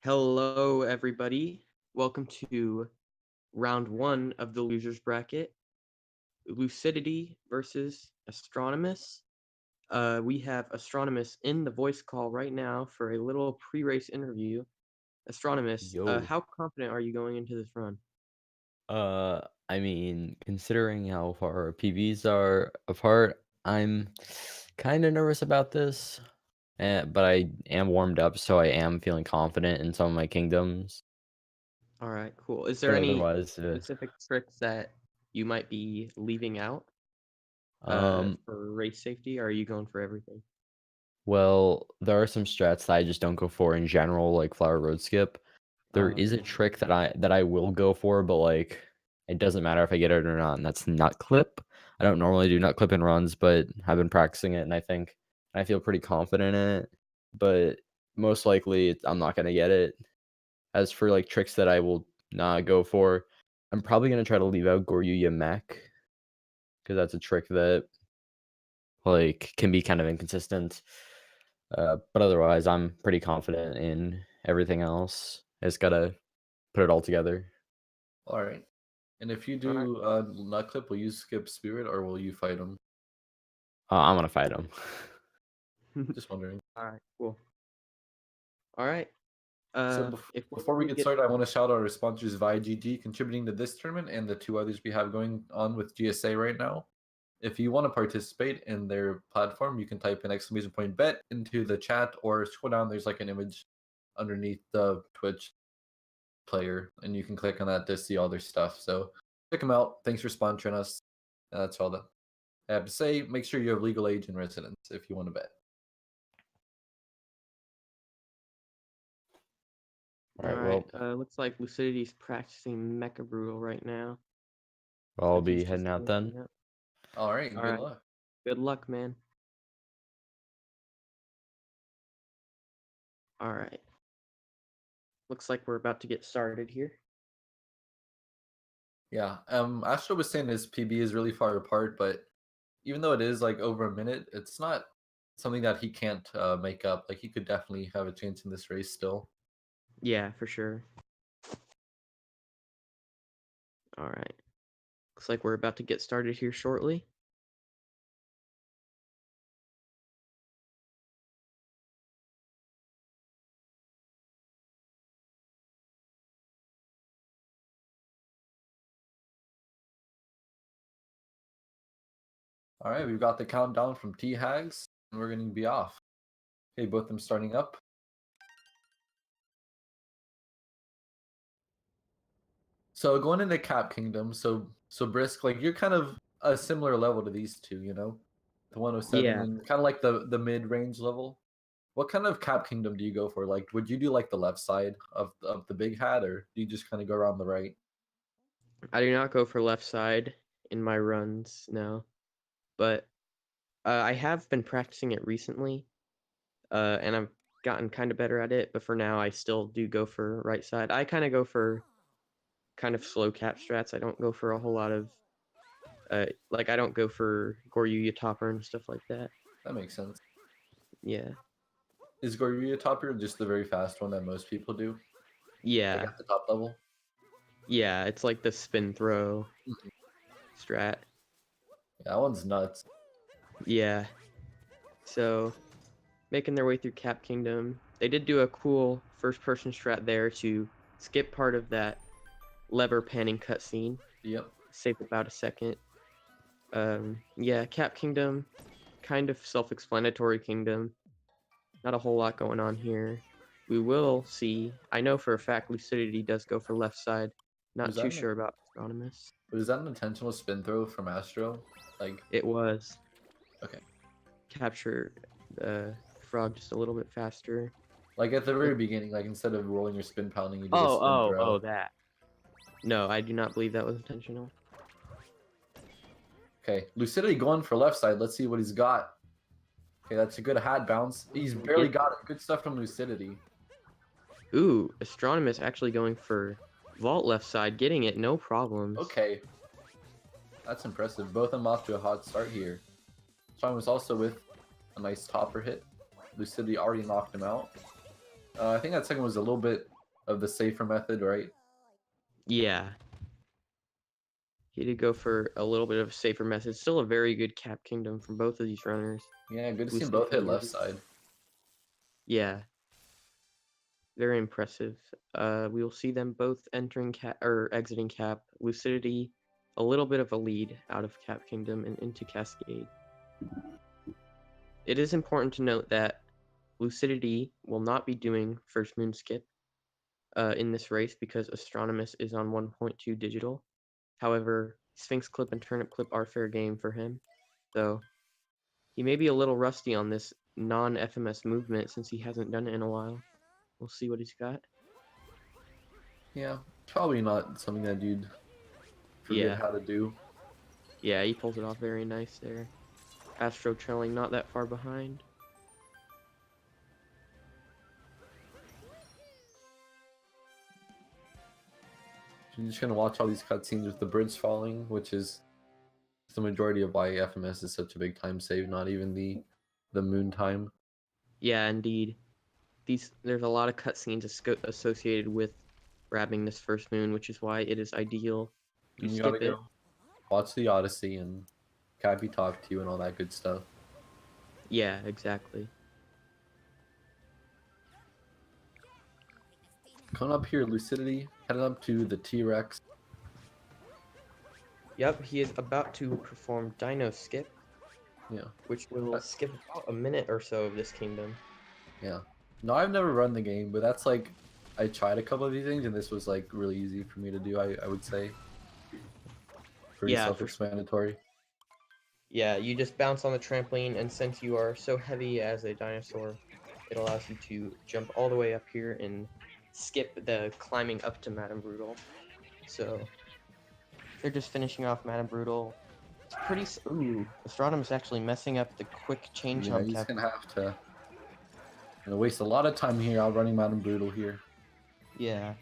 Hello, everybody. Welcome to round one of the losers bracket. Lucidity versus Astronomus. We have Astronomus in the voice call right now for a little pre-race interview. Astronomus, Yo. how confident are you going into this run? I mean, considering how far our PBs are apart, I'm kind of nervous about this. But I am warmed up, so I am feeling confident in some of my kingdoms. All right, cool. Is But there any otherwise, specific tricks that you might be leaving out um, for race safety, or are you going for everything? well, there are some strats that I just don't go for in general, like Flower Road Skip. There is a Okay. trick that I will go for, but like it doesn't matter if I get it or not, and that's nut clip. I don't normally do nut clip in runs, but I've been practicing it, and I feel pretty confident in it. But most likely, I'm not gonna get it. As for like tricks that I will not go for, I'm probably gonna try to leave out Goryuya Mech because that's a trick that like can be kind of inconsistent. But otherwise, I'm pretty confident in everything else. I just gotta put it all together. All right. And if you All right. do nut clip, will you skip spirit or will you fight him? I'm gonna fight him. Just wondering. All right, cool. All right. So If we're before we gonna get get started, I want to shout out our sponsors YGG contributing to this tournament and the two others we have going on with GSA right now. If you want to participate in their platform, you can type in !bet into the chat or scroll down. There's like an image underneath the Twitch player, and you can click on that to see all their stuff. So check them out. Thanks for sponsoring us. And that's all that I have to say. Make sure you have legal age and residence if you want to bet. All All right, right. well, Looks like Lucidity's practicing Mecha Brutal right now. Looks I'll like he's be just heading out then. finishing up. All right, All good right. luck. Good luck, man. All right. Looks like we're about to get started here. Yeah, Astro was saying his PB is really far apart, but even though it is like over a minute, it's not something that he can't make up. Like he could definitely have a chance in this race still. Yeah, for sure. All right. Looks like we're about to get started here shortly. All right, we've got the countdown from T Hags, and we're going to be off. Okay, both of them starting up. So going into Cap Kingdom, so Brisk, like you're kind of a similar level to these two, you know, the 107 Yeah. and kind of like the mid range level. What kind of Cap Kingdom do you go for? Like, would you do like the left side of the big hat, or do you just kind of go around the right? I do not go for left side in my runs now, but I have been practicing it recently, and I've gotten kind of better at it. But for now, I still do go for right side. I kind of go for kind of slow cap strats. I don't go for a whole lot of like I don't go for Goryuya topper and stuff like that. That makes sense. Yeah. Is Goryuya Topper just the very fast one that most people do? Like Yeah. at the top level? Yeah, it's like the spin throw Mhm. strat. Yeah, that one's nuts. Yeah. So making their way through Cap Kingdom. They did do a cool first person strat there to skip part of that lever panning cutscene. Yep. Saved about a second. Yeah, Cap Kingdom, kind of self-explanatory kingdom. Not a whole lot going on here. We will see. I know for a fact Lucidity does go for left side. Not Was too that sure about Astronomus. an intentional spin throw from Astro? Like, It was. okay. Capture the frog just a little bit faster. Like at the very beginning, like instead of rolling or spin pounding, you did a Oh, spin oh, throw. oh, that. No, I do not believe that was intentional. Okay, Lucidity going for left side. Let's see what he's got. Okay, that's a good hat bounce. He's barely got it. Good stuff from Lucidity. Ooh, Astronomus actually going for vault left side, getting it, no problems. Okay. That's impressive. Both of them off to a hot start here. Sean was also with a nice topper hit. Lucidity already knocked him out. I think that second was a little bit of the safer method, right? Yeah. He did go for a little bit of a safer method. Still a very good Cap Kingdom from both of these runners. Yeah, good to see them Lucidity both hit and left Ruby. side. Yeah. Very impressive. We will see them both entering Cap or exiting Cap. Lucidity, a little bit of a lead out of Cap Kingdom and into Cascade. It is important to note that Lucidity will not be doing first moon skip in this race because Astronomus is on 1.2 digital. However, Sphinx Clip and Turnip Clip are fair game for him, so he may be a little rusty on this non-FMS movement since he hasn't done it in a while. We'll see what he's got. Yeah, probably not something that you'd forget how to do. Yeah, he pulls it off very nice there. Astro trailing not that far behind. You're just gonna watch all these cutscenes with the birds falling, which is the majority of why FMS is such a big time save, not even the moon time. Yeah, indeed. There's a lot of cutscenes associated with grabbing this first moon, which is why it is ideal to You skip gotta it. go watch the Odyssey and Cappy talk to you and all that good stuff. Yeah, exactly. Coming up here, Lucidity, heading up to the T-Rex. Yep, he is about to perform Dino Skip. Yeah. Which will skip about a minute or so of this kingdom. Yeah. No, I've never run the game, but that's like, I tried a couple of these things, and this was like really easy for me to do, I would say. Pretty self-explanatory. Yeah, you just bounce on the trampoline, and since you are so heavy as a dinosaur, it allows you to jump all the way up here and skip the climbing up to Madame Brutal. So, they're just finishing off Madame Brutal. It's pretty... Ooh, Astronomus actually messing up the quick chain jump. Yeah, he's gonna have to waste a lot of time here outrunning Madame Brutal here. Yeah.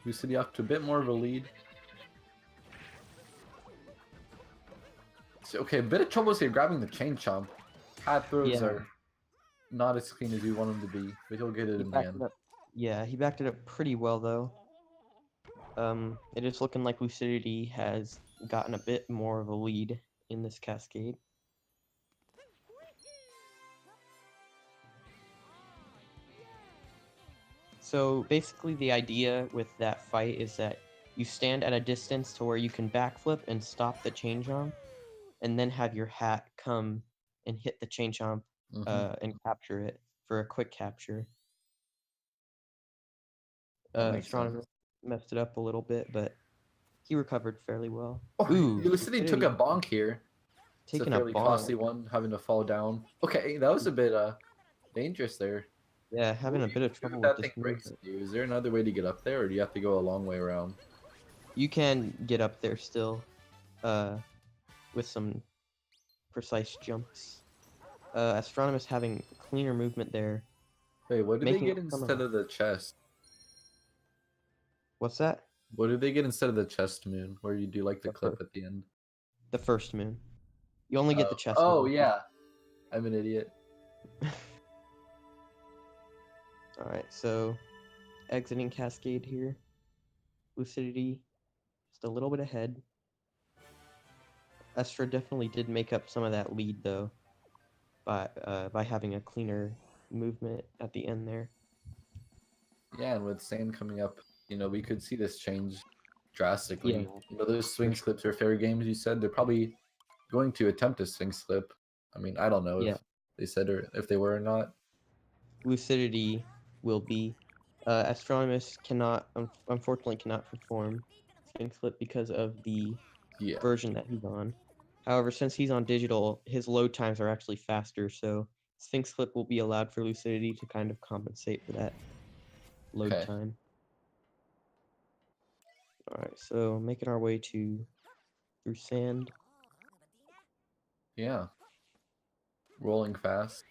Lucidity up to a bit more of a lead. So, okay, a bit of trouble here grabbing the chain chomp. Hat throws are not as clean as you want them to be, but he'll get it in the end. Yeah, he backed it up pretty well though. It is looking like Lucidity has gotten a bit more of a lead in this cascade. So basically the idea with that fight is that you stand at a distance to where you can backflip and stop the chain jump, and then have your hat come and hit the chain jump and capture it for a quick capture. Astronomer messed it up a little bit, but he recovered fairly well. Oh, ooh, Lucidity took a bonk here. Taking it's a fairly costly one, having to fall down. Okay, that was a bit dangerous there. Yeah, having a bit of trouble with that thing breaks you. Is there another way to get up there, or do you have to go a long way around? You can get up there still, with some precise jumps. Astronomus having cleaner movement there. Wait, what do they get instead of the chest? What's that? What do they get instead of the chest moon, where you do like the clip at the end? The first moon. You only get the chest moon. Oh, moon. yeah. I'm an idiot. Alright, so exiting Cascade here. Lucidity just a little bit ahead. Estra definitely did make up some of that lead though by having a cleaner movement at the end there. Yeah, and with sand coming up, we could see this change drastically. Yeah. Those Sphinx clips are fair games, you said. They're probably going to attempt a Sphinx clip. I mean, I don't know if they said or if they were or not. Lucidity will be. Astronomus unfortunately cannot perform Sphinx clip because of the version that he's on. However, since he's on digital, his load times are actually faster, so Sphinx clip will be allowed for Lucidity to kind of compensate for that load time. Alright, so making our way through sand. Yeah. Rolling fast.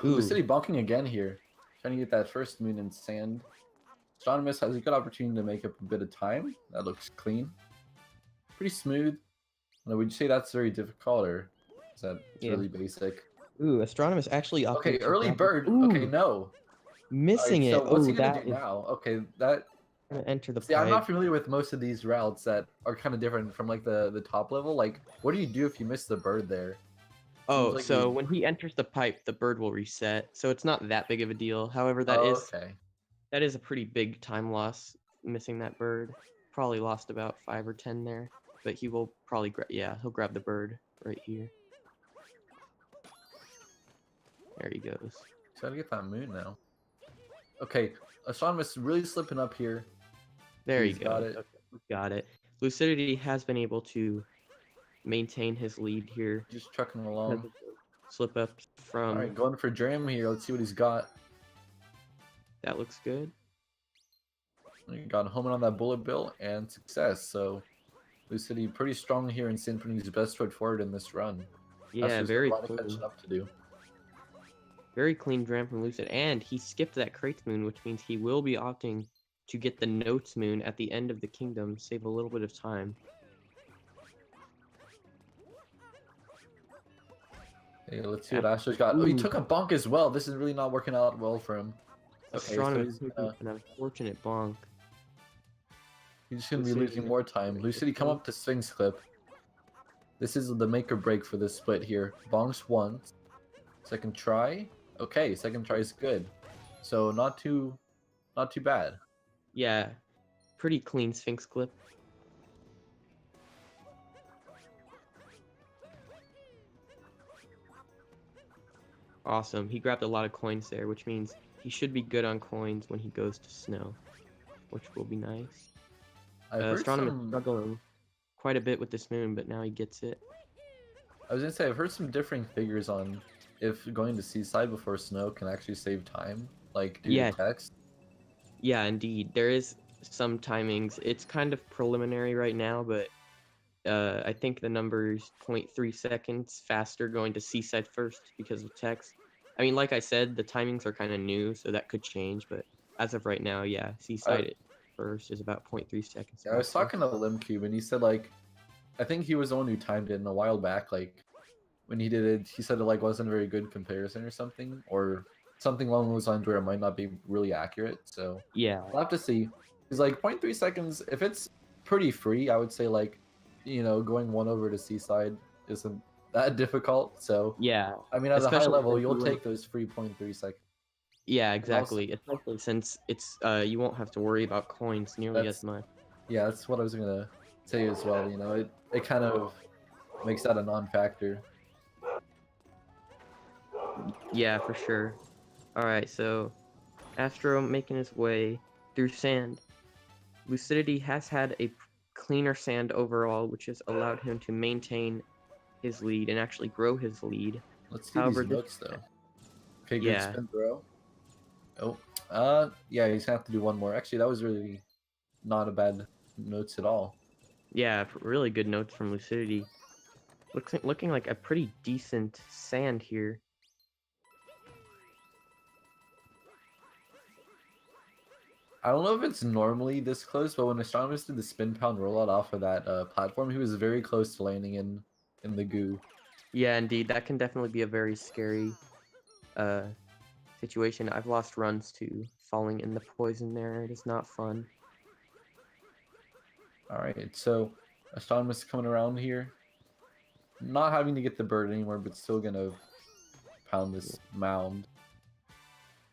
Lucidity bonking again here. Trying to get that first moon in sand. Astronomus has a good opportunity to make up a bit of time. That looks clean. Pretty smooth. Would you say that's very difficult, or is that really basic? Ooh, Astronomus actually okay, early bird. Ooh. Okay, no. Missing so it. what's he Oh, gonna that do is now? Okay, that gonna enter the see, I'm not pipe. familiar with most of these routes that are kind of different from like the top level. Like, what do you do if you miss the bird there? Seems Oh, like so you. when he enters the pipe, the bird will reset. So it's not that big of a deal. However, that Oh, is okay. a pretty big time loss missing that bird. Probably lost about 5 or 10 there, but he will probably he'll grab the bird right here. There he goes. He's gotta get that moon now. Okay, Astronomus really slipping up here. There He's he got goes. it. Okay, got it. Lucidity has been able to maintain his lead here. Just trucking along. Slip ups from. All right, going for Dram here. Let's see what he's got. That looks good. He got home on that bullet bill and success. So Lucidity pretty strong here in Sin, putting his best foot forward in this run. Yeah, Astro's got a very lot of clean. catching up to do. Very clean dram from Lucid, and he skipped that Crates moon, which means he will be opting to get the Notes moon at the end of the kingdom, save a little bit of time. Okay, let's see what Astro's got. Oh, he Ooh. took a bonk as well. This is really not working out well for him. Okay, so Astronomy he's taking an unfortunate bonk. just gonna be Lucidity losing more time. Lucidity come up to Sphinx clip. This is the make or break for this split here. Bonks once. Second try. Okay, second try is good. So not too bad. Yeah, pretty clean Sphinx clip. Awesome. He grabbed a lot of coins there, which means he should be good on coins when he goes to snow, which will be nice. Astronomer struggling quite a bit with this moon, but now he gets it. I was gonna say, I've heard some differing figures on if going to Seaside before snow can actually save time, like due to text. Yeah, indeed. There is some timings. It's kind of preliminary right now, but I think the number's 0.3 seconds faster going to Seaside first because of text. I mean, like I said, the timings are kind of new, so that could change, but as of right now, yeah, Seaside first is about 0.3 seconds faster. I was talking to Limcube, and he said, like, I think he was the one who timed it in a while back, like, when he did it, he said it, like, wasn't a very good comparison or something, or something along those lines where it might not be really accurate, so... Yeah. We'll have to see. It's like 0.3 seconds, if it's pretty free, I would say, like, you know, going 1 over to Seaside isn't that difficult, so... Yeah. I mean, at a high level, you'll take those free 0.3 seconds. Yeah, exactly. Especially since it's you won't have to worry about coins nearly as much. Yeah, that's what I was gonna say as well. You know, it kind of makes that a non-factor. Yeah, for sure. All right, so Astro making his way through sand. Lucidity has had a cleaner sand overall, which has allowed him to maintain his lead and actually grow his lead. Let's see these notes though. Okay, good spin throw. Oh, yeah, he's gonna have to do one more. Actually, that was really not a bad notes at all. Yeah, really good notes from Lucidity. Looking like a pretty decent sand here. I don't know if it's normally this close, but when Astronomus did the spin pound rollout off of that platform, he was very close to landing in the goo. Yeah, indeed, that can definitely be a very scary situation. I've lost runs to falling in the poison there. It is not fun. Alright, so Astronomus coming around here. Not having to get the bird anymore, but still gonna pound this mound.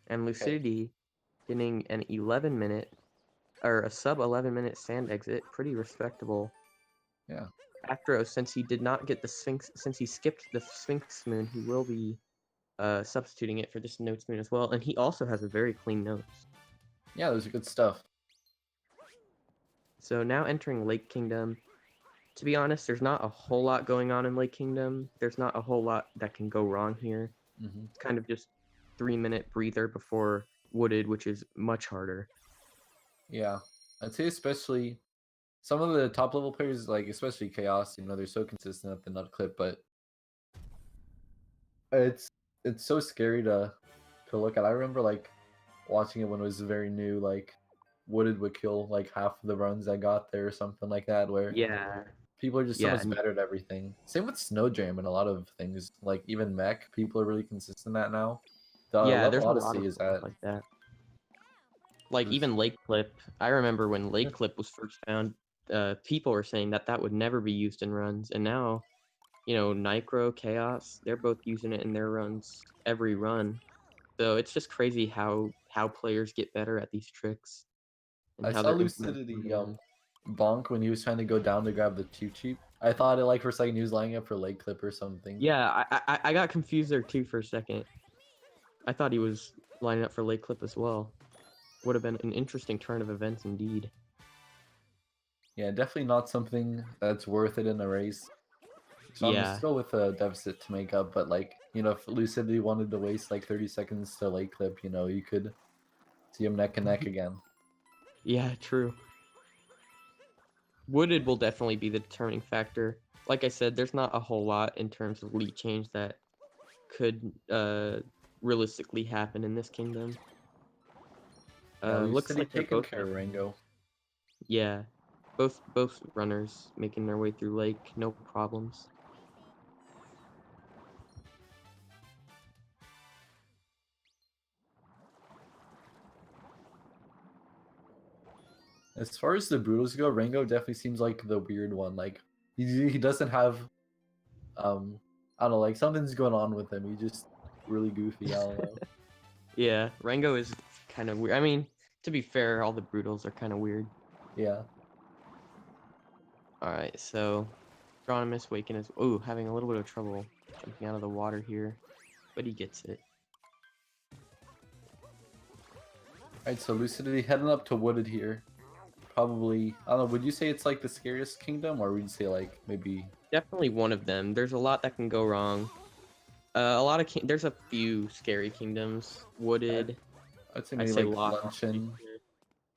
And Lucidity getting an 11-minute, or a sub 11-minute sand exit. Pretty respectable. Yeah. Astro, since he did not get the Sphinx, since he skipped the Sphinx moon, he will be substituting it for this Notes moon as well. And he also has a very clean Notes. Yeah, those are good stuff. So now entering Lake Kingdom. To be honest, there's not a whole lot going on in Lake Kingdom. There's not a whole lot that can go wrong here. It's kind of just 3-minute breather before Wooded, which is much harder. Yeah, I'd say especially some of the top level players, like especially Chaos, you know, they're so consistent at the nut clip, but it's so scary to look at. I remember like watching it when it was very new, like Wooded would kill like half of the runs I got there or something like that, where people are just so much better at everything. Same with Snowjam and a lot of things, like even Mech, people are really consistent at now. The level there's Odyssey a lot of is at like that. Like, Luc- even Lake Clip, I remember when Lake Clip was first found, people were saying that that would never be used in runs, and now, you know, Nicro, Chaos, they're both using it in their runs every run. So it's just crazy how players get better at these tricks and I how saw they're implementing Lucidity them. bonk when he was trying to go down to grab the cheap cheap. I thought it like for a second he was lining up for leg clip or something. Yeah, I got confused there too for a second. I thought he was lining up for Lake Clip as well. Would have been an interesting turn of events indeed. Yeah, definitely not something that's worth it in a race. So I'm Yeah. still with a deficit to make up, but like, you know, if Lucidity wanted to waste like 30 seconds to leg clip, you know, you could see him neck and neck again. Yeah, true. Wooded will definitely be the determining factor. Like I said, there's not a whole lot in terms of lead change that could realistically happen in this kingdom. Yeah, Looks Lucidity like they're taking both care of Rango. yeah, both runners making their way through Lake, no problems. As far as the Brutals go, Rango definitely seems like the weird one. Like he doesn't have I don't know, like something's going on with him. He's just really goofy. I don't know. Yeah, Rango is kind of weird. I mean, to be fair, all the Brutals are kind of weird. Yeah. All right, so Astronomus waking is having a little bit of trouble jumping out of the water here, but he gets it. Alright, so Lucidity heading up to Wooded here. Probably, I don't know, would you say it's like the scariest kingdom, or would you say like maybe... Definitely one of them. There's a lot that can go wrong. There's a few scary kingdoms. Wooded. I'd say I maybe say like Lost. Luncheon.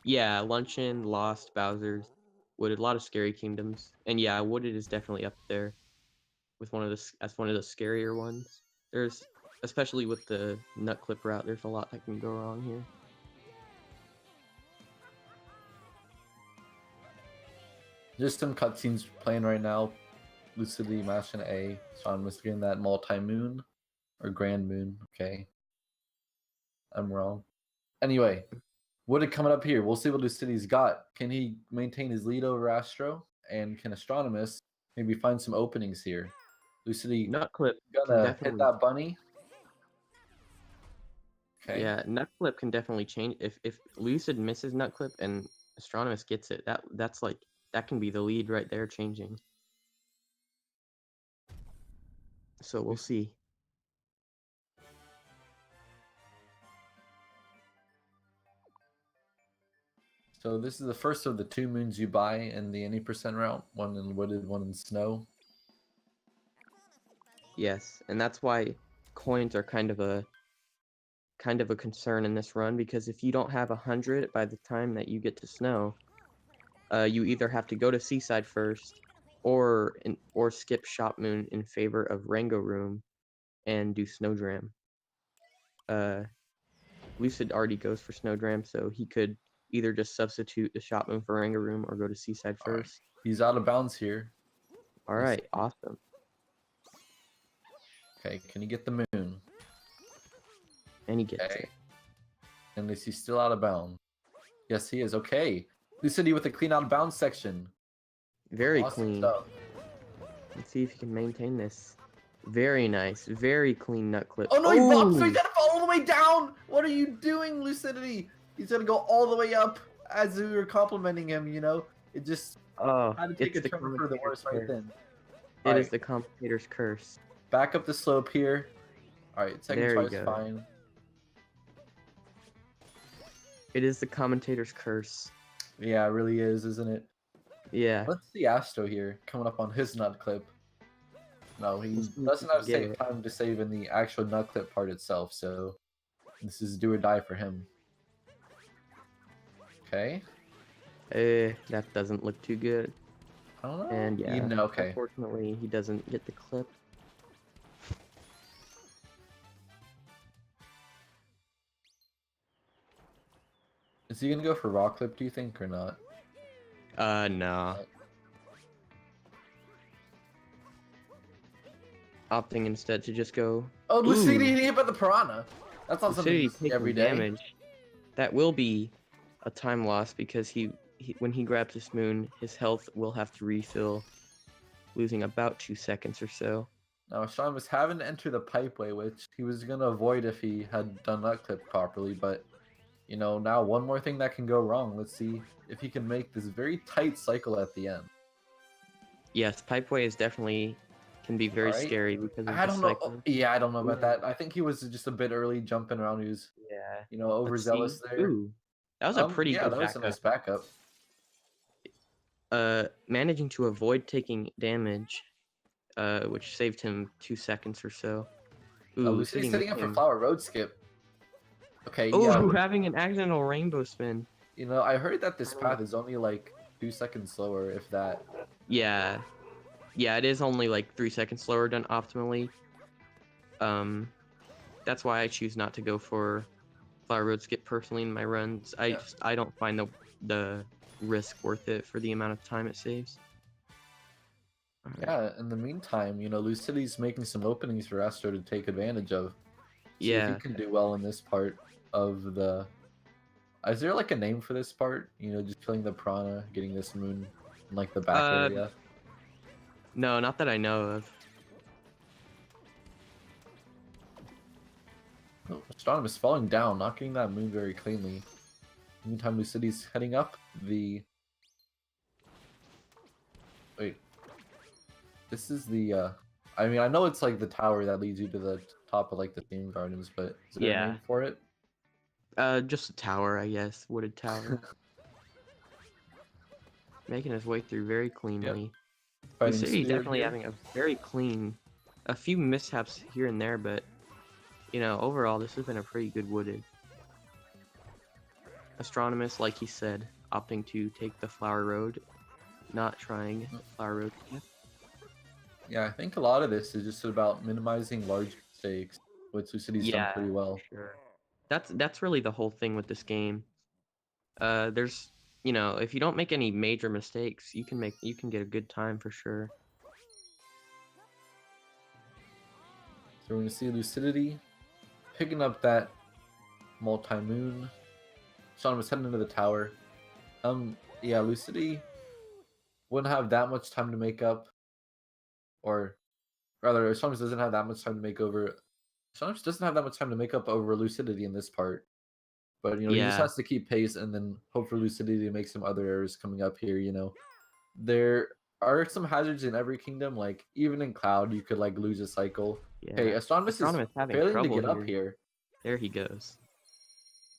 Yeah, Luncheon, Lost, Bowser's, Wooded. A lot of scary kingdoms, and yeah, Wooded is definitely up there with as one of the scarier ones. There's, especially with the nut clip route, there's a lot that can go wrong here. Just some cutscenes playing right now. Lucidity mashing A. So I'm just getting that multi-moon. Or grand moon. Okay. I'm wrong. Anyway, Wooded coming up here. We'll see what Lucidity's got. Can he maintain his lead over Astro? And can Astronomus maybe find some openings here? Lucidity Nut clip can gonna hit definitely, that bunny. Okay. yeah, nut clip can definitely change. If Lucid misses nut clip and Astronomus gets it, that's like that can be the lead right there changing. So we'll see. So this is the first of the 2 moons you buy in the any percent route. One in Wooded, one in Snow. Yes, and that's why coins are kind of a concern in this run, because if you don't have 100 by the time that you get to Snow, you either have to go to Seaside first, or skip Shop Moon in favor of Rango Room and do Snowdram. Lucid already goes for Snowdram, so he could either just substitute the Shop Moon for Rango Room or go to Seaside All right. first. He's out of bounds here. All right, awesome. Okay, can he get the moon? And he gets Okay. it. And is he still out of bounds? Yes, he is. Okay. Lucidity with a clean out of bounds section. Very Awesome clean. stuff. Let's see if he can maintain this. Very nice. Very clean nut clip. Oh no, he bopped, so he's gotta fall all the way down! What are you doing, Lucidity? He's gonna go all the way up as we were complimenting him, you know? It just Oh, had to take it's a the turn for the worse right then. It is Alright, the commentator's curse. back up the slope here. Alright, second There try you is go. fine. It is the commentator's curse. Yeah, it really is, isn't it? Yeah. Let's see Astro here coming up on his nut clip. No, he doesn't have time to save in the actual nut clip part itself, so this is do or die for him. Okay. That doesn't look too good. I don't know. And yeah, okay. unfortunately, he doesn't get the clip. Is he gonna go for rock clip, do you think, or not? No. Opting instead to just go. Oh, Lucidity hit by the piranha. That's not something you see every day. Damage. That will be a time loss because when he grabs this moon, his health will have to refill, losing about 2 seconds or so. Now, Sean was having to enter the pipeway, which he was going to avoid if he had done that clip properly, but, you know, now one more thing that can go wrong. Let's see if he can make this very tight cycle at the end. Yes, pipeway is definitely can be very Alright. scary because of I the don't know. cycle. Yeah, I don't know about Ooh. that. I think he was just a bit early jumping around. He was, Yeah. you know, Let's see. overzealous there. Ooh, that was a pretty Yeah, good that was a backup. nice backup. Managing to avoid taking damage, which saved him 2 seconds or so. Ooh, Lucidy's sitting setting up for him. Flower Road skip. Okay, Oh, yeah. having an accidental rainbow spin. You know, I heard that this path is only like 2 seconds slower, if that. Yeah. Yeah, it is only like 3 seconds slower done optimally. That's why I choose not to go for Flower Road skip personally in my runs. I don't find the risk worth it for the amount of time it saves. Yeah, in the meantime, you know, Lucidy's making some openings for Astro to take advantage of. See if he Yeah. can do well in this part of the... Is there like a name for this part? You know, just killing the Piranha, getting this moon in like the back area? No, not that I know of. Oh, Astronomus falling down, not getting that moon very cleanly. Meantime, Lucidy's heading up the... Wait. This is the, I mean, I know it's like the tower that leads you to the top of like the theme gardens, but is there a Yeah. name for it? Just a tower, I guess. Wooded tower. Making his way through very cleanly. Fighting Lucidity Spear definitely here. having a very clean... A few mishaps here and there, but... You know, overall, this has been a pretty good wooded. Astronomus, like he said, opting to take the Flower Road, not trying Flower Road. Yeah, I think a lot of this is just about minimizing large mistakes, which Lucidy's done pretty well. Sure. That's really the whole thing with this game. There's, you know, if you don't make any major mistakes, you can get a good time for sure. So we're gonna see Lucidity picking up that multi-moon. Sean was heading into the tower. Yeah, Lucidity wouldn't have that much time to make up, or rather, Sean doesn't have that much time to make over. Sean doesn't have that much time to make up over Lucidity in this part. But, you know, he just has to keep pace and then hope for Lucidity to make some other errors coming up here, you know. There are some hazards in every kingdom, like, even in Cloud, you could, like, lose a cycle. Yeah. Okay, Astronomus is having failing to trouble get up here. There he goes.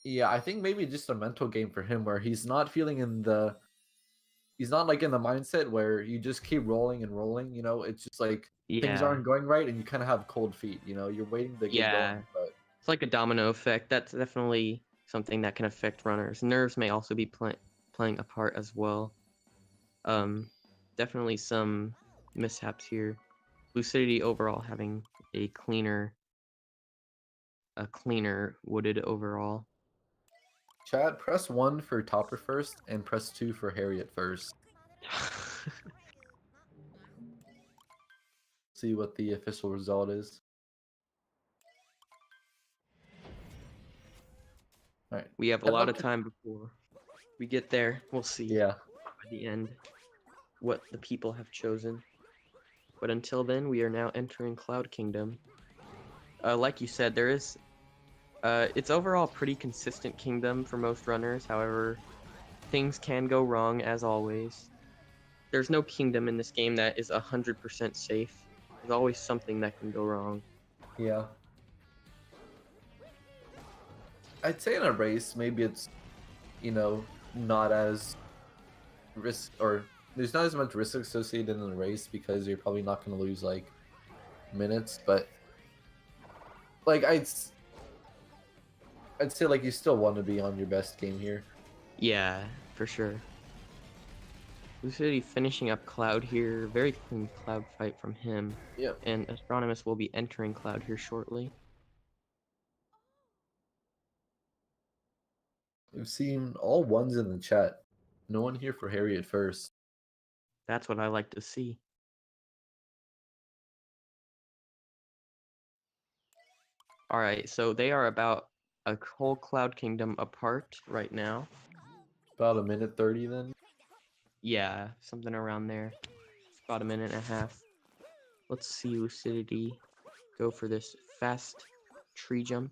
Yeah, I think maybe just a mental game for him where he's not feeling in the... He's not, like, in the mindset where you just keep rolling and rolling, you know? It's just, like, things aren't going right and you kind of have cold feet, you know? You're waiting to get going, but... It's like a domino effect. That's definitely something that can affect runners. Nerves may also be playing a part as well. Definitely some mishaps here. Lucidity overall having a cleaner wooded overall. Chad, press 1 for Topper first and press 2 for Harriet first. See what the official result is. All right. We have a lot of time before we get there. We'll see. Yeah. By the end, what the people have chosen. But until then, we are now entering Cloud Kingdom. Like you said, there is... it's overall pretty consistent kingdom for most runners. However, things can go wrong as always. There's no kingdom in this game that is 100% safe. There's always something that can go wrong. Yeah. I'd say in a race, maybe it's, you know, not as risk, or there's not as much risk associated in a race because you're probably not going to lose like minutes, but like I'd say like you still want to be on your best game here. Yeah, for sure. Lucidity finishing up Cloud here. Very clean Cloud fight from him. Yep. And Astronomus will be entering Cloud here shortly. We've seen all ones in the chat. No one here for Harriet first. That's what I like to see. Alright, so they are about a whole Cloud Kingdom apart right now. About a minute 30 then. Yeah, something around there. About a minute and a half. Let's see Lucidity go for this fast tree jump.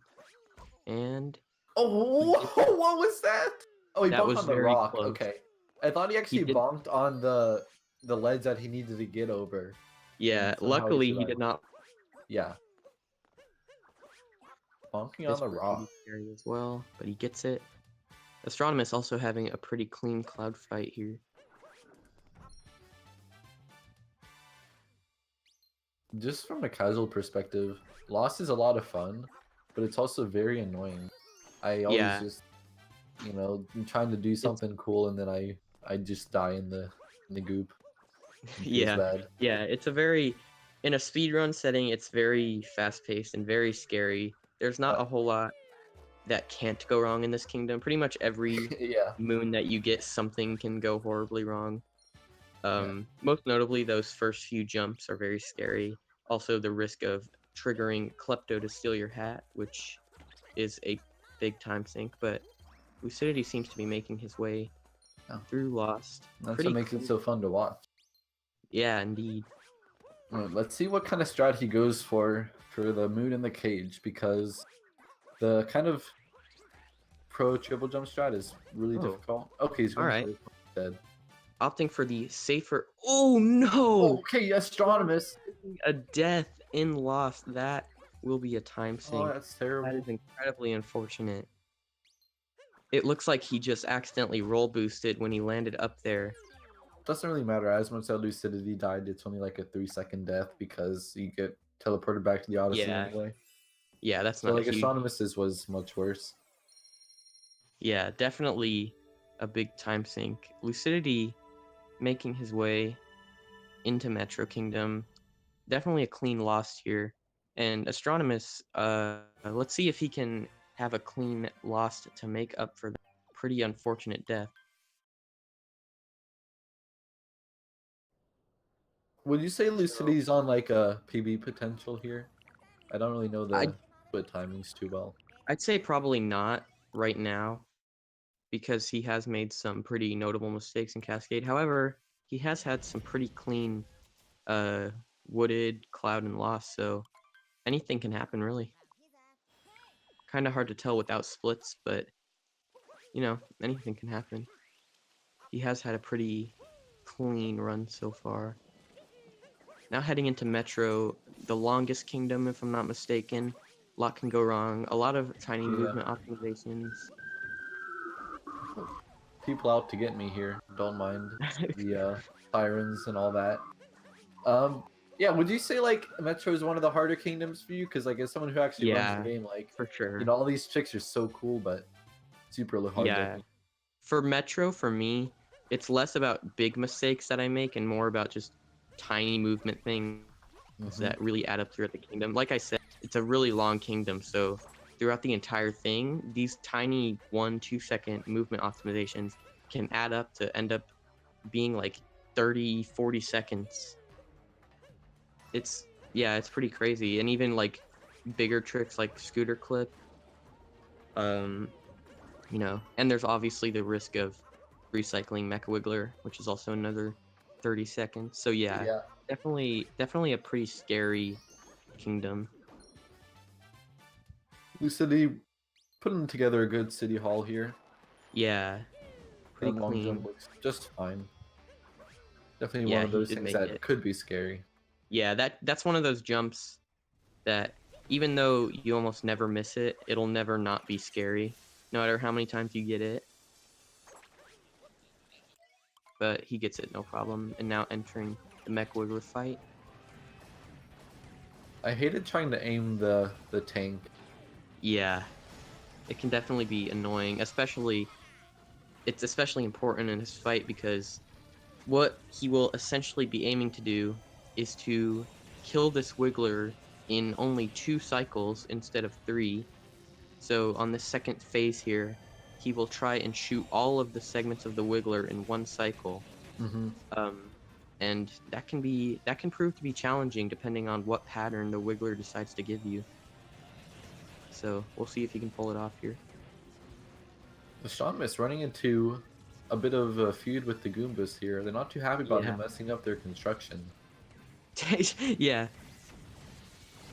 And Oh, what was that? Oh, he that bonked was on the very rock. close. Okay. I thought he actually did- bonked on the ledge that he needed to get over. Yeah, and somehow luckily he survived. did not. Yeah. Bonking This on the was rock. pretty scary as well, but he gets it. Astronomus also having a pretty clean cloud fight here. Just from a casual perspective, Lost is a lot of fun, but it's also very annoying. I always Yeah. just, I'm trying to do something cool and then I just die in the goop. It feels Yeah, bad. yeah, it's a very, in a speedrun setting, it's very fast-paced and very scary. There's not a whole lot that can't go wrong in this kingdom. Pretty much every Yeah. moon that you get, something can go horribly wrong. Most notably, those first few jumps are very scary. Also, the risk of triggering Klepto to steal your hat, which is a big time sink, but Lucidity seems to be making his way through Lost. That's Pretty what makes it so fun to watch. Yeah, indeed. Let's see what kind of strat he goes for the moon in the cage, because the kind of pro triple jump strat is really difficult. Okay, he's going for dead. Opting for the safer. Oh no! Okay, Astronomus. A death in Lost. That will be a time sink. Oh, that's terrible. That is incredibly unfortunate. It looks like he just accidentally roll boosted when he landed up there. Doesn't really matter. As much as Lucidity died, it's only like a 3-second death because you get teleported back to the Odyssey anyway. Yeah, that's so not like huge. Astronomus's was much worse. Yeah, definitely a big time sink. Lucidity making his way into Metro Kingdom. Definitely a clean loss here. And Astronomus, let's see if he can have a clean loss to make up for the pretty unfortunate death. Would you say Lucidity's on like a PB potential here? I don't really know the split timings too well. I'd say probably not right now, because he has made some pretty notable mistakes in Cascade. However, he has had some pretty clean wooded, cloud, and loss, so anything can happen, really. Kind of hard to tell without splits, but, anything can happen. He has had a pretty clean run so far. Now heading into Metro, the longest kingdom, if I'm not mistaken. A lot can go wrong. A lot of tiny movement optimizations. People out to get me here. Don't mind the sirens and all that. Yeah, would you say like Metro is one of the harder kingdoms for you? Because like as someone who actually runs the game, like for sure. all these tricks are so cool, but super hard. Yeah, for Metro, for me, it's less about big mistakes that I make and more about just tiny movement things that really add up throughout the kingdom. Like I said, it's a really long kingdom, so throughout the entire thing, these tiny 1-2 second movement optimizations can add up to end up being like 30-40 seconds. It's pretty crazy. And even like bigger tricks like scooter clip, and there's obviously the risk of recycling Mecha Wiggler, which is also another 30 seconds. So yeah. Definitely a pretty scary kingdom. Lucidity putting together a good city hall here. Yeah, pretty long clean. jump looks just fine. Definitely one of those things that could be scary. Yeah, that's one of those jumps that even though you almost never miss it, it'll never not be scary, no matter how many times you get it. But he gets it no problem, and now entering the Mech Wiggler fight. I hated trying to aim the tank. Yeah, it can definitely be annoying, it's especially important in this fight because what he will essentially be aiming to do is to kill this Wiggler in only 2 cycles instead of 3. So on the second phase here, he will try and shoot all of the segments of the Wiggler in 1 cycle. And that can prove to be challenging depending on what pattern the Wiggler decides to give you. So we'll see if he can pull it off here. Astronomus running into a bit of a feud with the Goombas here. They're not too happy about Yeah. him messing up their construction. Yeah.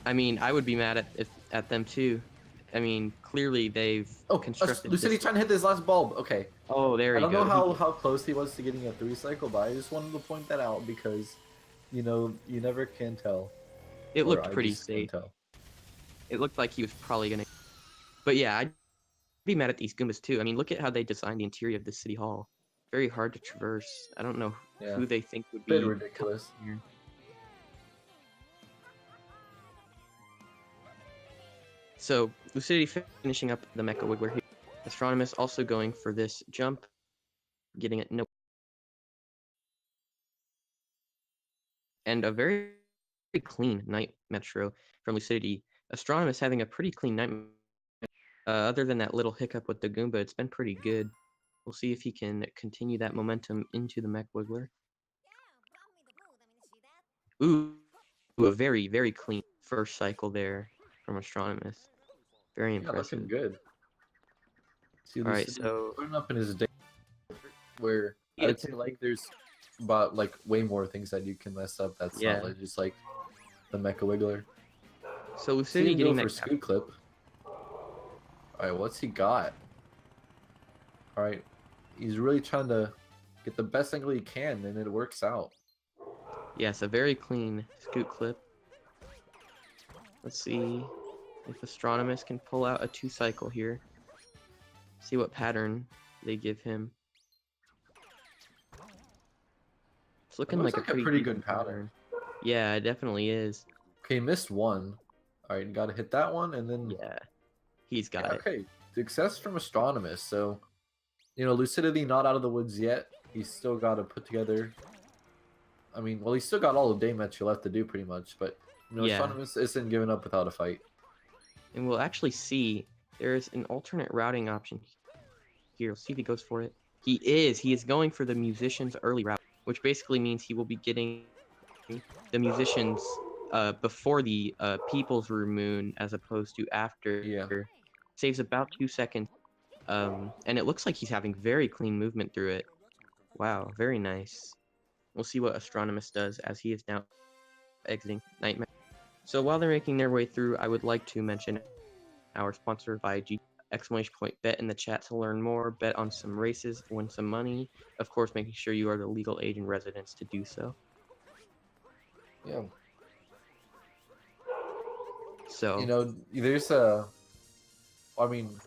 I mean, I would be mad at them too. I mean, clearly they've Oh, constructed Lucidity this. trying to hit this last bulb. Okay. Oh, there I you don't know go. how close he was to getting a 3 cycle, but I just wanted to point that out because, you know, you never can tell. It Or looked I pretty just can't safe. tell. It looked like he was probably gonna. But yeah, I'd be mad at these Goombas too. I mean, look at how they designed the interior of the city hall. Very hard to traverse. I don't know Yeah. who they think would Bit be ridiculous. here. So Lucidity finishing up the Mecha Wiggler here. Astronomus also going for this jump, getting it no. And a very clean night metro from Lucidity. Astronomus having a pretty clean night. Other than that little hiccup with the Goomba, it's been pretty good. We'll see if he can continue that momentum into the Mech Wiggler. Ooh, a very, very clean first cycle there from Astronomus. Very Yeah, looking impressive. good. See, All right, Lucidity so putting up in his day where I yeah, would say like there's about like way more things that you can mess up. That's yeah. not like just like the Mecha Wiggler. So See Lucidity him getting go that for scoot clip. Alright, what's he got? Alright, he's really trying to get the best angle he can, and it works out. Yes, a very clean scoot clip. Let's see if Astronomus can pull out a 2 cycle here. See what pattern they give him. It's looking like a pretty good decent pattern. Yeah, it definitely is. Okay, missed one. Alright, gotta hit that one, and then Yeah, he's got it. okay, success from Astronomus. So, you know, Lucidity not out of the woods yet. He's still got to put together. I mean, well, he's still got all the day match left to do, pretty much. But you know, Yeah. Astronomus isn't giving up without a fight. And we'll actually see there's an alternate routing option here. Let's see if he goes for it. He is going for the musician's early route, which basically means he will be getting the musicians before the people's room moon as opposed to after. Yeah. Saves about 2 seconds. And it looks like he's having very clean movement through it. Wow, very nice. We'll see what Astronomus does as he is now exiting Nightmare. So while they're making their way through, I would like to mention our sponsor YG !bet in the chat to learn more, bet on some races, win some money. Of course, making sure you are the legal age and residence to do so. Yeah. So You know, there's a. I mean,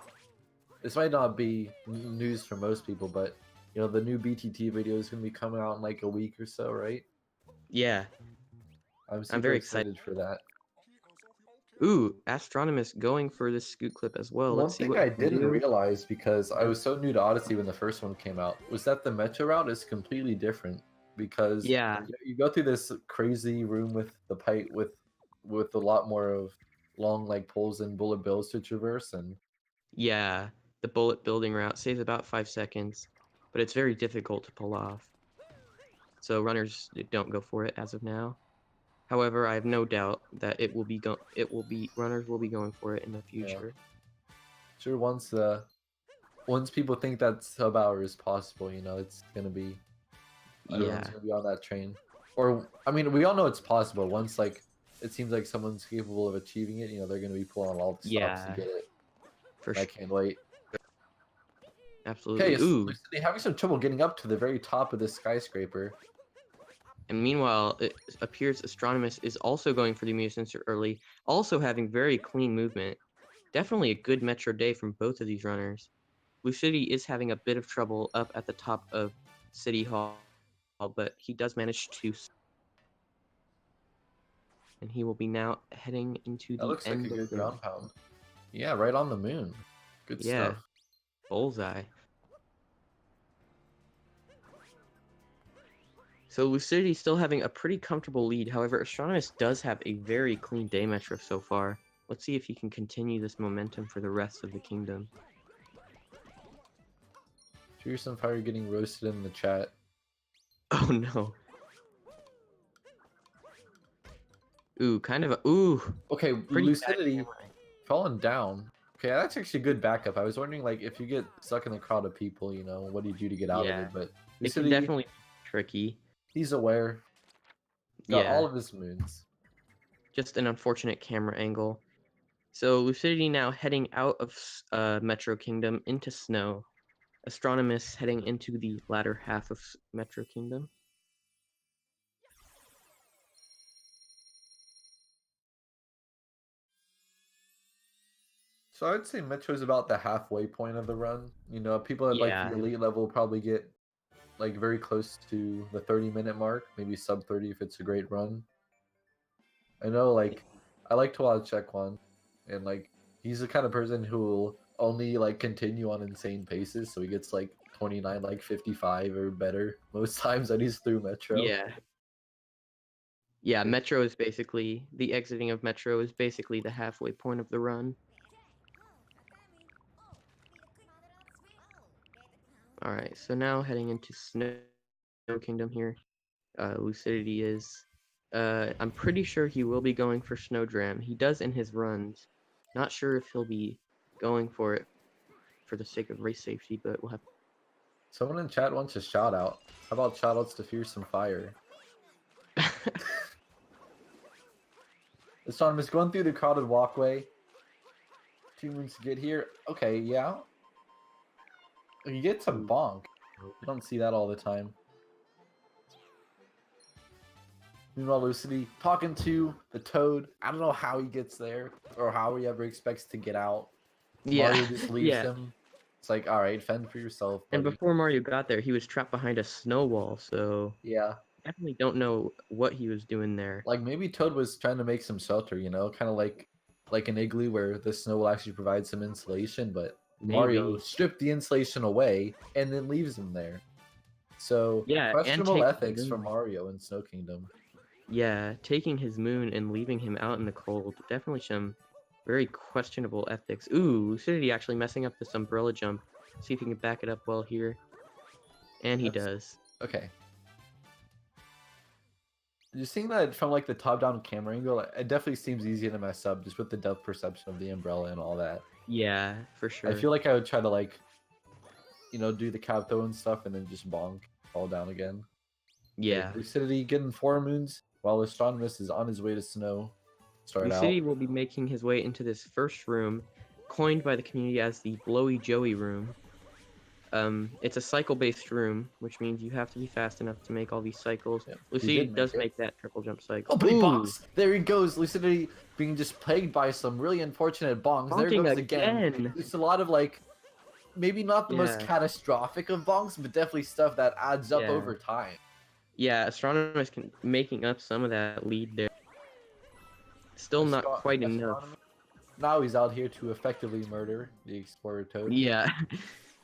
this might not be news for most people, but you know, the new BTT video is gonna be coming out in like a week or so, right? yeah, I'm super very excited for that. Ooh, Astronomus going for this scoot clip as well. One Let's see thing what I he can didn't do. realize because I was so new to Odyssey when the first one came out was that the metro route is completely different because Yeah, you go through this crazy room with the pipe with a lot more of long like poles and bullet bills to traverse and yeah. The bullet building route saves about 5 seconds, but it's very difficult to pull off. So runners don't go for it as of now. However, I have no doubt that runners will be going for it in the future. sure once people think that sub hour is possible, you know, it's gonna be everyone's Yeah, gonna be on that train. Or I mean, we all know it's possible. Once like it seems like someone's capable of achieving it, you know, they're gonna be pulling all the stops to yeah, get it. for I sure. can't wait. Absolutely. Okay, Ooh, they're having some trouble getting up to the very top of this skyscraper. and meanwhile, it appears Astronomus is also going for the musicians early, also having very clean movement. Definitely a good metro day from both of these runners. Lucidity is having a bit of trouble up at the top of City Hall, but he does manage to. And he will be now heading into That the looks like a end of good the. ground pound. Yeah, right on the moon. Good Yeah, stuff. bullseye. So Lucidity still having a pretty comfortable lead. However, Astronomus does have a very clean day metro so far. Let's see if he can continue this momentum for the rest of the kingdom. Fearsome Fire getting roasted in the chat. Oh no. Ooh, kind of a ooh. Okay, Pretty bad Lucidity camera. falling down. Okay, that's actually good backup. I was wondering, like, if you get stuck in a crowd of people, what do you do to get out of Yeah, it? But it can Lucidity, definitely be tricky. he's aware. Got Yeah, all of his moons. just an unfortunate camera angle. So Lucidity now heading out of Metro Kingdom into snow. Astronomus heading into the latter half of Metro Kingdom. So I'd say Metro's about the halfway point of the run. People at like Yeah, the elite level probably get like very close to the 30-minute mark, maybe sub 30 if it's a great run. I know, like, I like to watch Chequan, and like he's the kind of person who will only like continue on insane paces, so he gets like 29, like 55 or better most times that he's through Metro. yeah. Yeah, Metro is basically, the exiting of Metro is basically the halfway point of the run. Alright, so now heading into Snow Kingdom here. Lucidity is. I'm pretty sure he will be going for Snowdram. He does in his runs. Not sure if he'll be going for it for the sake of race safety, but we'll have. Someone in chat wants a shout out. How about shout outs to Fearsome Fire? Astronomus going through the crowded walkway. 2 moons to get here. Okay, yeah. You get some bonk. You don't see that all the time. Meanwhile, Lucidity talking to the Toad. I don't know how he gets there or how he ever expects to get out. Yeah, Mario just leaves yeah. him. It's like, all right, fend for yourself, And buddy. before Mario got there, he was trapped behind a snow wall, so Yeah, definitely don't know what he was doing there. like maybe Toad was trying to make some shelter, kind of like an igloo where the snow will actually provide some insulation, but Mario Maybe. stripped the insulation away and then leaves him there. So Yeah, and questionable take ethics from Mario in Snow Kingdom. Yeah, taking his moon and leaving him out in the cold. Definitely some very questionable ethics. Ooh, Lucidity actually messing up this umbrella jump. See if he can back it up well here. And he does. Okay. Just seeing that from like the top-down camera angle, it definitely seems easy to mess up just with the depth perception of the umbrella and all that. Yeah, for sure. I feel like I would try to like, do the cap throw and stuff and then just bonk, fall down again. Yeah. Okay, Lucidity getting 4 moons while Astronomus is on his way to snow. Start Lucidity out. will be making his way into this first room, coined by the community as the Blowy Joey room. It's a cycle-based room, which means you have to be fast enough to make all these cycles. Yep, Lucidity does make that triple jump cycle. Oh, but he Ooh, bonks! There he goes. Lucidity being just plagued by some really unfortunate bonks. There he bonking goes again. It's a lot of like, maybe not the most Yeah. catastrophic of bonks, but definitely stuff that adds up Yeah. over time. Yeah, Astronomus making up some of that lead there. Still not quite enough. Now he's out here to effectively murder the Explorer Toad. Yeah.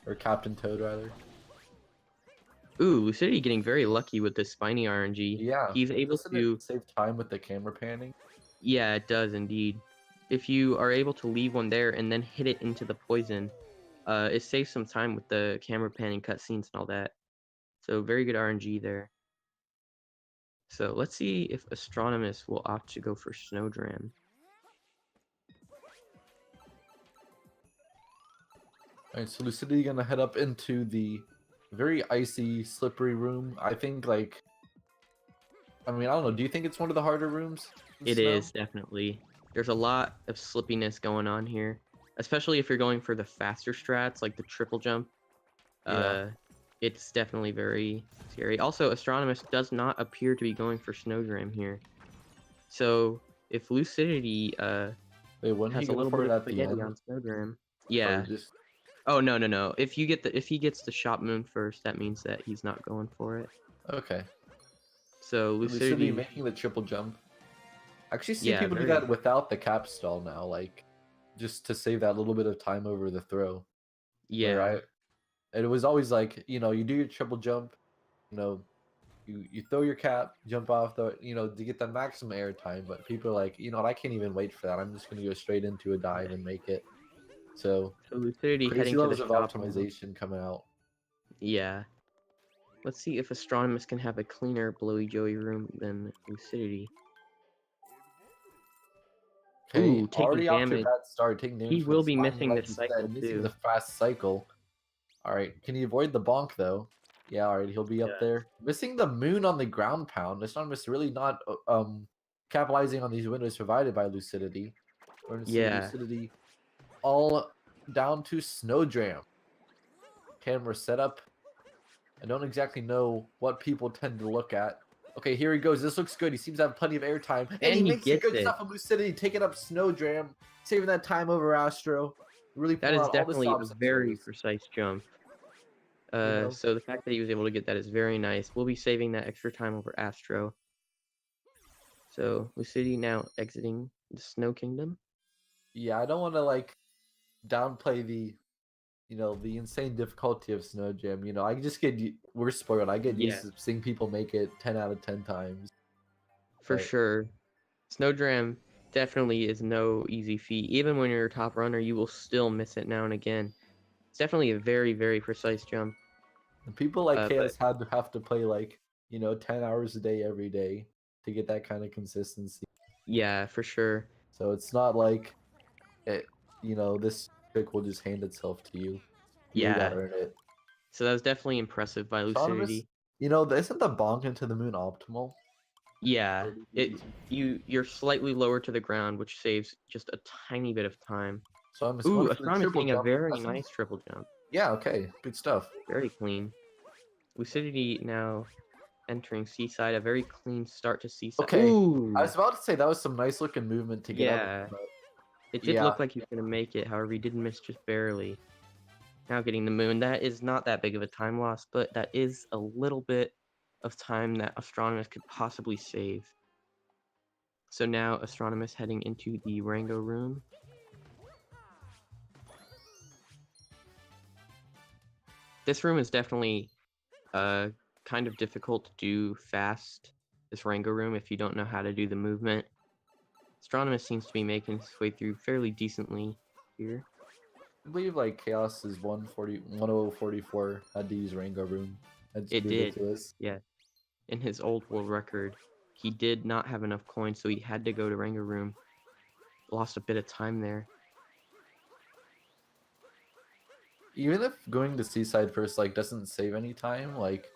Or Captain Toad, rather. Ooh, Lucidity getting very lucky with this spiny RNG. Yeah. He's able Doesn't to... it save time with the camera panning? Yeah, it does indeed. If you are able to leave one there and then hit it into the poison, it saves some time with the camera panning cutscenes and all that. So very good RNG there. So let's see if Astronomus will opt to go for Snowdram. Alright, so Lucidity gonna head up into the very icy, slippery room. I think, like... I mean, I don't know. Do you think it's one of the harder rooms? It is, definitely. There's a lot of slippiness going on here. Especially if you're going for the faster strats, like the triple jump. Yeah. It's definitely very scary. Also, Astronomus does not appear to be going for Snowdram here. So, if Lucidity Wait, when has he a little for bit it of at the spaghetti end? on Snowdram. Or Yeah. just... Oh, no. If he gets the shop moon first, that means that he's not going for it. Okay. So, Lucidity making the triple jump. I actually see Yeah, people do very- that without the cap stall now, like, just to save that little bit of time over the throw. Yeah. And it was always like, you do your triple jump, you throw your cap, jump off to get the maximum air time, but people are like, I can't even wait for that. I'm just gonna go straight into a dive and make it. So Lucidity crazy heading to the levels of shop. optimization coming out. Yeah. Let's see if Astronomus can have a cleaner Blowy Joey room than Lucidity. Okay, Ooh, taking already off to a damage. bad start, taking damage He from will the be spine, missing like this you cycle said, missing too. the fast cycle. All right, can he avoid the bonk though? Yeah, all right, he'll be up Yeah. there. Missing the moon on the ground pound. Astronomus really not capitalizing on these windows provided by Lucidity. We're going to see Yeah. Lucidity all down to Snowdram. Camera setup. I don't exactly know what people tend to look at. Okay, here he goes. This looks good. He seems to have plenty of airtime. And he he makes the gets good it. stuff of Lucidity, taking up Snowdram, saving that time over Astro. Really That pulling is out all the definitely a stops and very turns. precise jump. You know? So the fact that he was able to get that is very nice. We'll be saving that extra time over Astro. So Lucidity now exiting the Snow Kingdom. Yeah, I don't want to like downplay the the insane difficulty of Snow Jam. I just we're spoiled. I get Yeah, used to seeing people make it 10 out of 10 times. for But sure. Snowdram definitely is no easy feat. Even when you're a top runner, you will still miss it now and again. It's definitely a very, very precise jump. people like But Chaos had to have to play like 10 hours a day every day to get that kind of consistency. yeah, for sure. So it's not like this trick will just hand itself to you. You really Yeah. gotta earn it. So that was definitely impressive by Autonomous, Lucidity. isn't the bonk into the moon optimal? Yeah, Or do you- you're slightly lower to the ground, which saves just a tiny bit of time. So I'm just Ooh, going for the Astronomy triple getting a jump. very nice triple jump. Yeah, okay, good stuff. Very clean. Lucidity now entering Seaside, a very clean start to Seaside. Okay, Ooh, I was about to say that was some nice looking movement to get up. yeah. But It did yeah, look like he was going to make it, however, he did miss just barely. Now getting the moon. That is not that big of a time loss, but that is a little bit of time that Astronomus could possibly save. So now Astronomus heading into the Rango room. This room is definitely kind of difficult to do fast, this Rango room, if you don't know how to do the movement. Astronomus seems to be making his way through fairly decently here. I believe like Chaos is 144 had to use Rango Room. That's It did, ridiculous. yeah. In his old world record, he did not have enough coins, so he had to go to Rango room. Lost a bit of time there. Even if going to Seaside first like doesn't save any time, like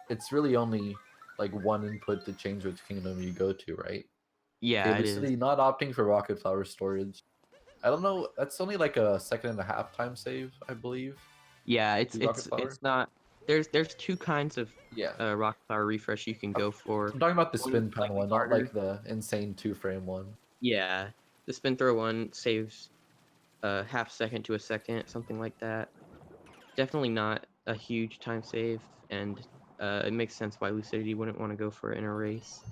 it's really only like one input to change which kingdom you go to, right? Yeah, Okay, it the is. city not opting for rocket flower storage. I don't know. That's only like a 1.5 second time save, I believe. Yeah, The rocket flower. it's not. There's two kinds of Yeah. rock flower refresh you can go for. I'm talking about the One spin is panel slightly one, not harder. like the insane 2-frame one. Yeah, the spin throw one saves a half second to a second, something like that. Definitely not a huge time save, and it makes sense why Lucidity wouldn't want to go for it in a race.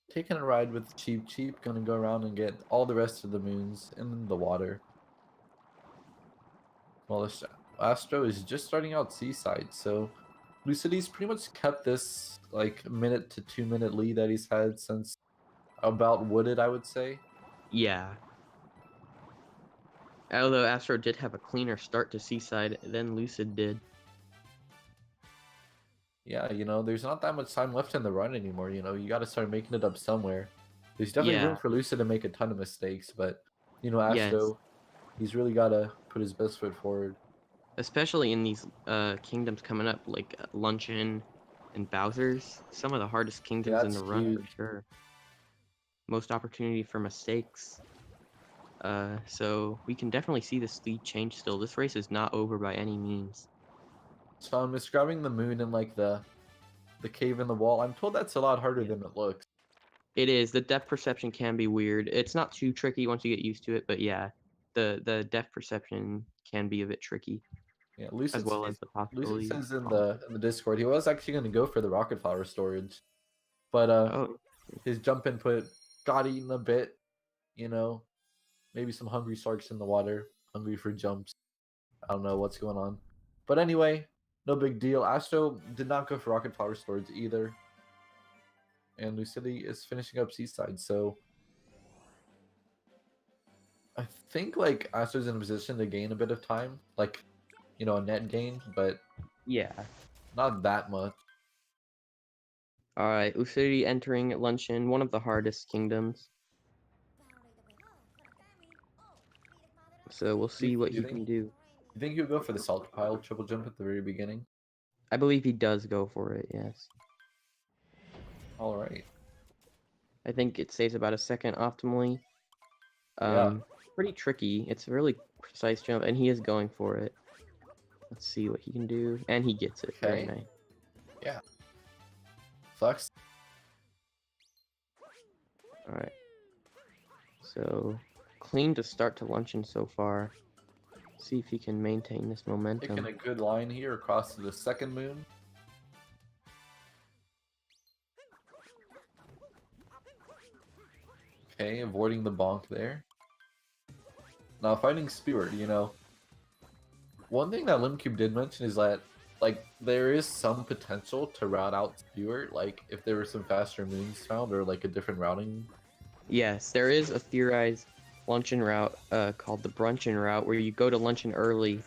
Taking a ride with Cheap, gonna go around and get all the rest of the moons in the water. Well, Astro is just starting out Seaside, so Lucidity's pretty much kept this like minute to 2 minute lead that he's had since about Wooded, I would say. Yeah. Although Astro did have a cleaner start to Seaside than Lucid did. Yeah, there's not that much time left in the run anymore. You got to start making it up somewhere. There's definitely room Yeah. for Lucid to make a ton of mistakes, but Yes. Astro, he's really got to put his best foot forward. Especially in these kingdoms coming up, like Luncheon and Bowser's. Some of the hardest kingdoms in That's the run huge. for sure. Most opportunity for mistakes. So we can definitely see this lead change still. This race is not over by any means. So I'm describing the moon and like the cave in the wall. I'm told that's a lot harder Yeah. than it looks. It is. The depth perception can be weird. It's not too tricky once you get used to it, but yeah, the depth perception can be a bit tricky. Yeah, As well as the Lucid possibility. says in the Discord he was actually going to go for the rocket flower storage, but Oh, his jump input got eaten a bit. Maybe some hungry sharks in the water, hungry for jumps. I don't know what's going on, but anyway, no big deal. Astro did not go for rocket flower storage either, and Lucidity is finishing up Seaside. So I think like Astro's in a position to gain a bit of time, like a net gain, but yeah. not that much. All right, Lucidity entering Luncheon, one of the hardest kingdoms. So we'll see what he can do. You think he'll go for the salt pile triple jump at the very beginning? I believe he does go for it, yes. All right. I think it saves about a second optimally. Yeah. Pretty tricky. It's a really precise jump, and he is going for it. Let's see what he can do. And he gets it. Very Okay. nice. Yeah. Flex. Alright. So, clean to start to Luncheon so far. See if he can maintain this momentum. Taking a good line here across to the second moon. Okay, avoiding the bonk there. Now fighting Spear, you know. One thing that Limcube did mention is that, like, there is some potential to route out Spear, like, if there were some faster moons found or, like, a different routing. Yes, there is a theorized Luncheon route called the Bruncheon route, where you go to Luncheon early,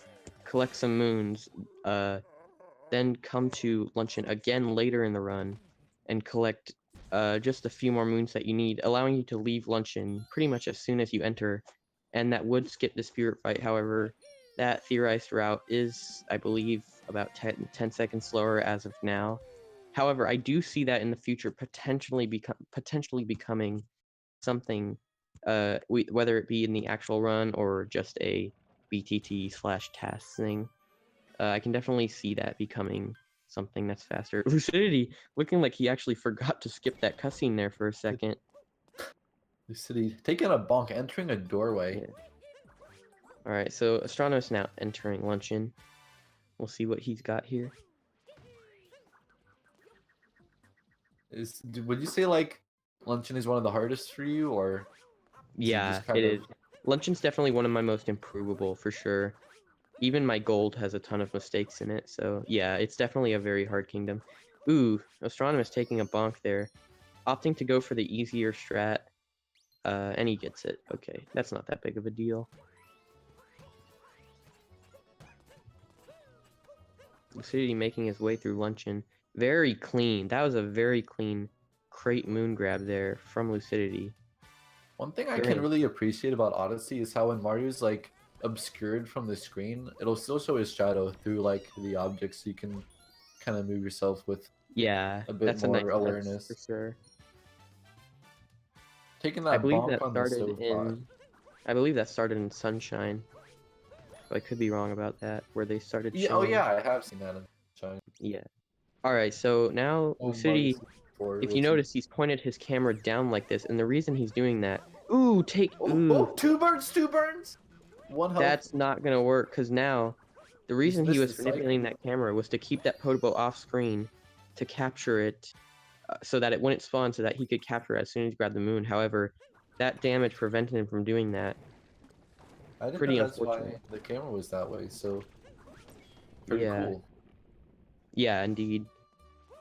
collect some moons, then come to Luncheon again later in the run, and collect just a few more moons that you need, allowing you to leave Luncheon pretty much as soon as you enter, and that would skip the Spirit fight. However, that theorized route is, I believe, about 10 seconds slower as of now. However, I do see that in the future potentially becoming something, whether it be in the actual run or just a BTT/task thing. I can definitely see that becoming something that's faster. Lucidity looking like he actually forgot to skip that cutscene there for a second. Lucidity taking a bonk, entering a doorway. Yeah. All right, so Astronomous now entering Luncheon. We'll see what he's got here. Would you say, like, Luncheon is one of the hardest for you, or? Yeah, it is. Luncheon's definitely one of my most improvable for sure. Even my gold has a ton of mistakes in it, so yeah, it's definitely a very hard kingdom. Ooh, Astronomous taking a bonk there. Opting to go for the easier strat, and he gets it. Okay, that's not that big of a deal. Lucidity making his way through Luncheon. Very clean. That was a very clean crate moon grab there from Lucidity. One thing I can really appreciate about Odyssey is how when Mario's, like, obscured from the screen, it'll still show his shadow through, like, the objects, so you can kind of move yourself with a bit more nice awareness. touch, for sure. Taking that I believe bonk that on the started stove I believe that started in Sunshine. So I could be wrong about that, where they started Yeah, showing. oh yeah, I have seen that in Sunshine. Yeah. Alright, so now Lucidity, if you notice, he's pointed his camera down like this, and the reason he's doing that... Ooh, Oh, two burns! One health. That's not gonna work, because now, the reason he was manipulating that camera was to keep that Podobo off screen, to capture it, so that it wouldn't spawn, so that he could capture it as soon as he grabbed the moon. However, that damage prevented him from doing that. I didn't Pretty know that's unfortunate. why the camera was that way, so pretty cool. Yeah, indeed.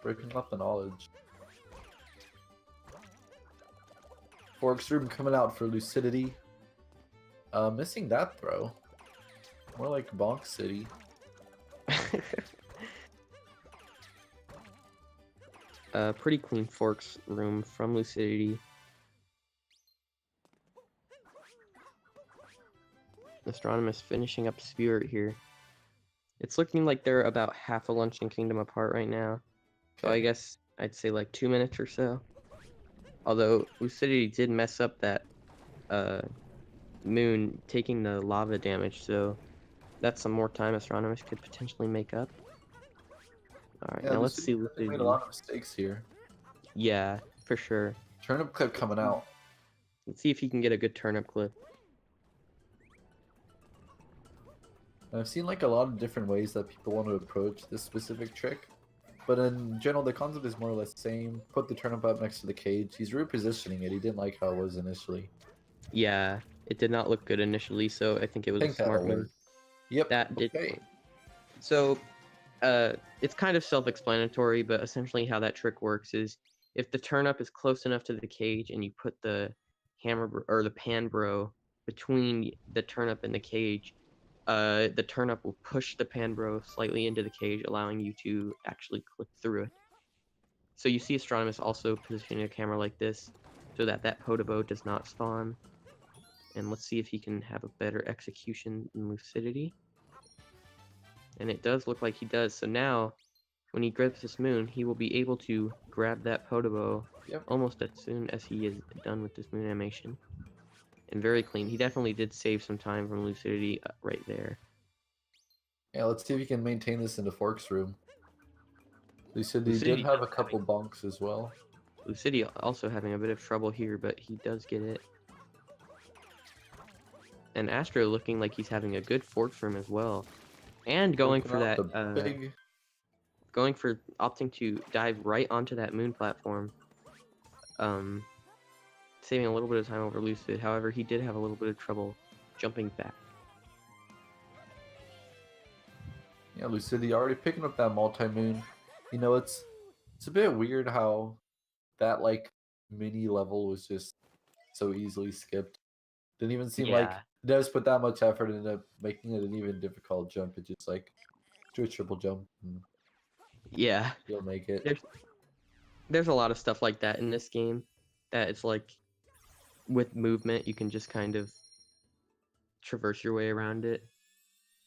Breaking up the knowledge. Forks Room coming out for Lucidity. Missing that throw. More like Bonk City. Pretty clean Forks Room from Lucidity. Astronomus finishing up Spirit here. It's looking like they're about half a Luncheon Kingdom apart right now. So I guess I'd say like 2 minutes or so. Although Lucidity did mess up that moon taking the lava damage, so that's some more time Astronomous could potentially make up. Alright, now let's see Lucidity. Made a lot of mistakes here. Yeah, for sure. Turnip clip coming out. Let's see if he can get a good turnip clip. I've seen, like, a lot of different ways that people want to approach this specific trick, but in general the concept is more or less the same. Put the turnip up next to the cage. He's repositioning it. He didn't like how it was initially. Yeah, it did not look good initially, so I think it was a smart move. Yep. That did work. So, it's kind of self-explanatory, but essentially how that trick works is if the turnip is close enough to the cage and you put the hammer or the pan bro between the turnip and the cage, the turnip will push the pan bro slightly into the cage, allowing you to actually clip through it. So you see Astronomus also positioning a camera like this so that that Podobo does not spawn. And let's see if he can have a better execution in Lucidity. And it does look like he does. So now, when he grips this moon, he will be able to grab that Podobo almost as soon as he is done with this moon animation. And very clean. He definitely did save some time from Lucidity right there. Yeah, let's see if he can maintain this in the Forks room. Lucidity Lucidity did have a couple bonks as well. Lucidity also having a bit of trouble here, but he does get it. And Astro looking like he's having a good Forks room as well. And going for that, going for opting to dive right onto that moon platform. Saving a little bit of time over Lucid. However, he did have a little bit of trouble jumping back. Yeah, Lucidity already picking up that multi-moon. You know, it's a bit weird how that like mini level was just so easily skipped. Didn't even seem like devs put that much effort into making it an even difficult jump. It just like do a triple jump and you'll make it. There's a lot of stuff like that in this game that it's like with movement you can just kind of traverse your way around it,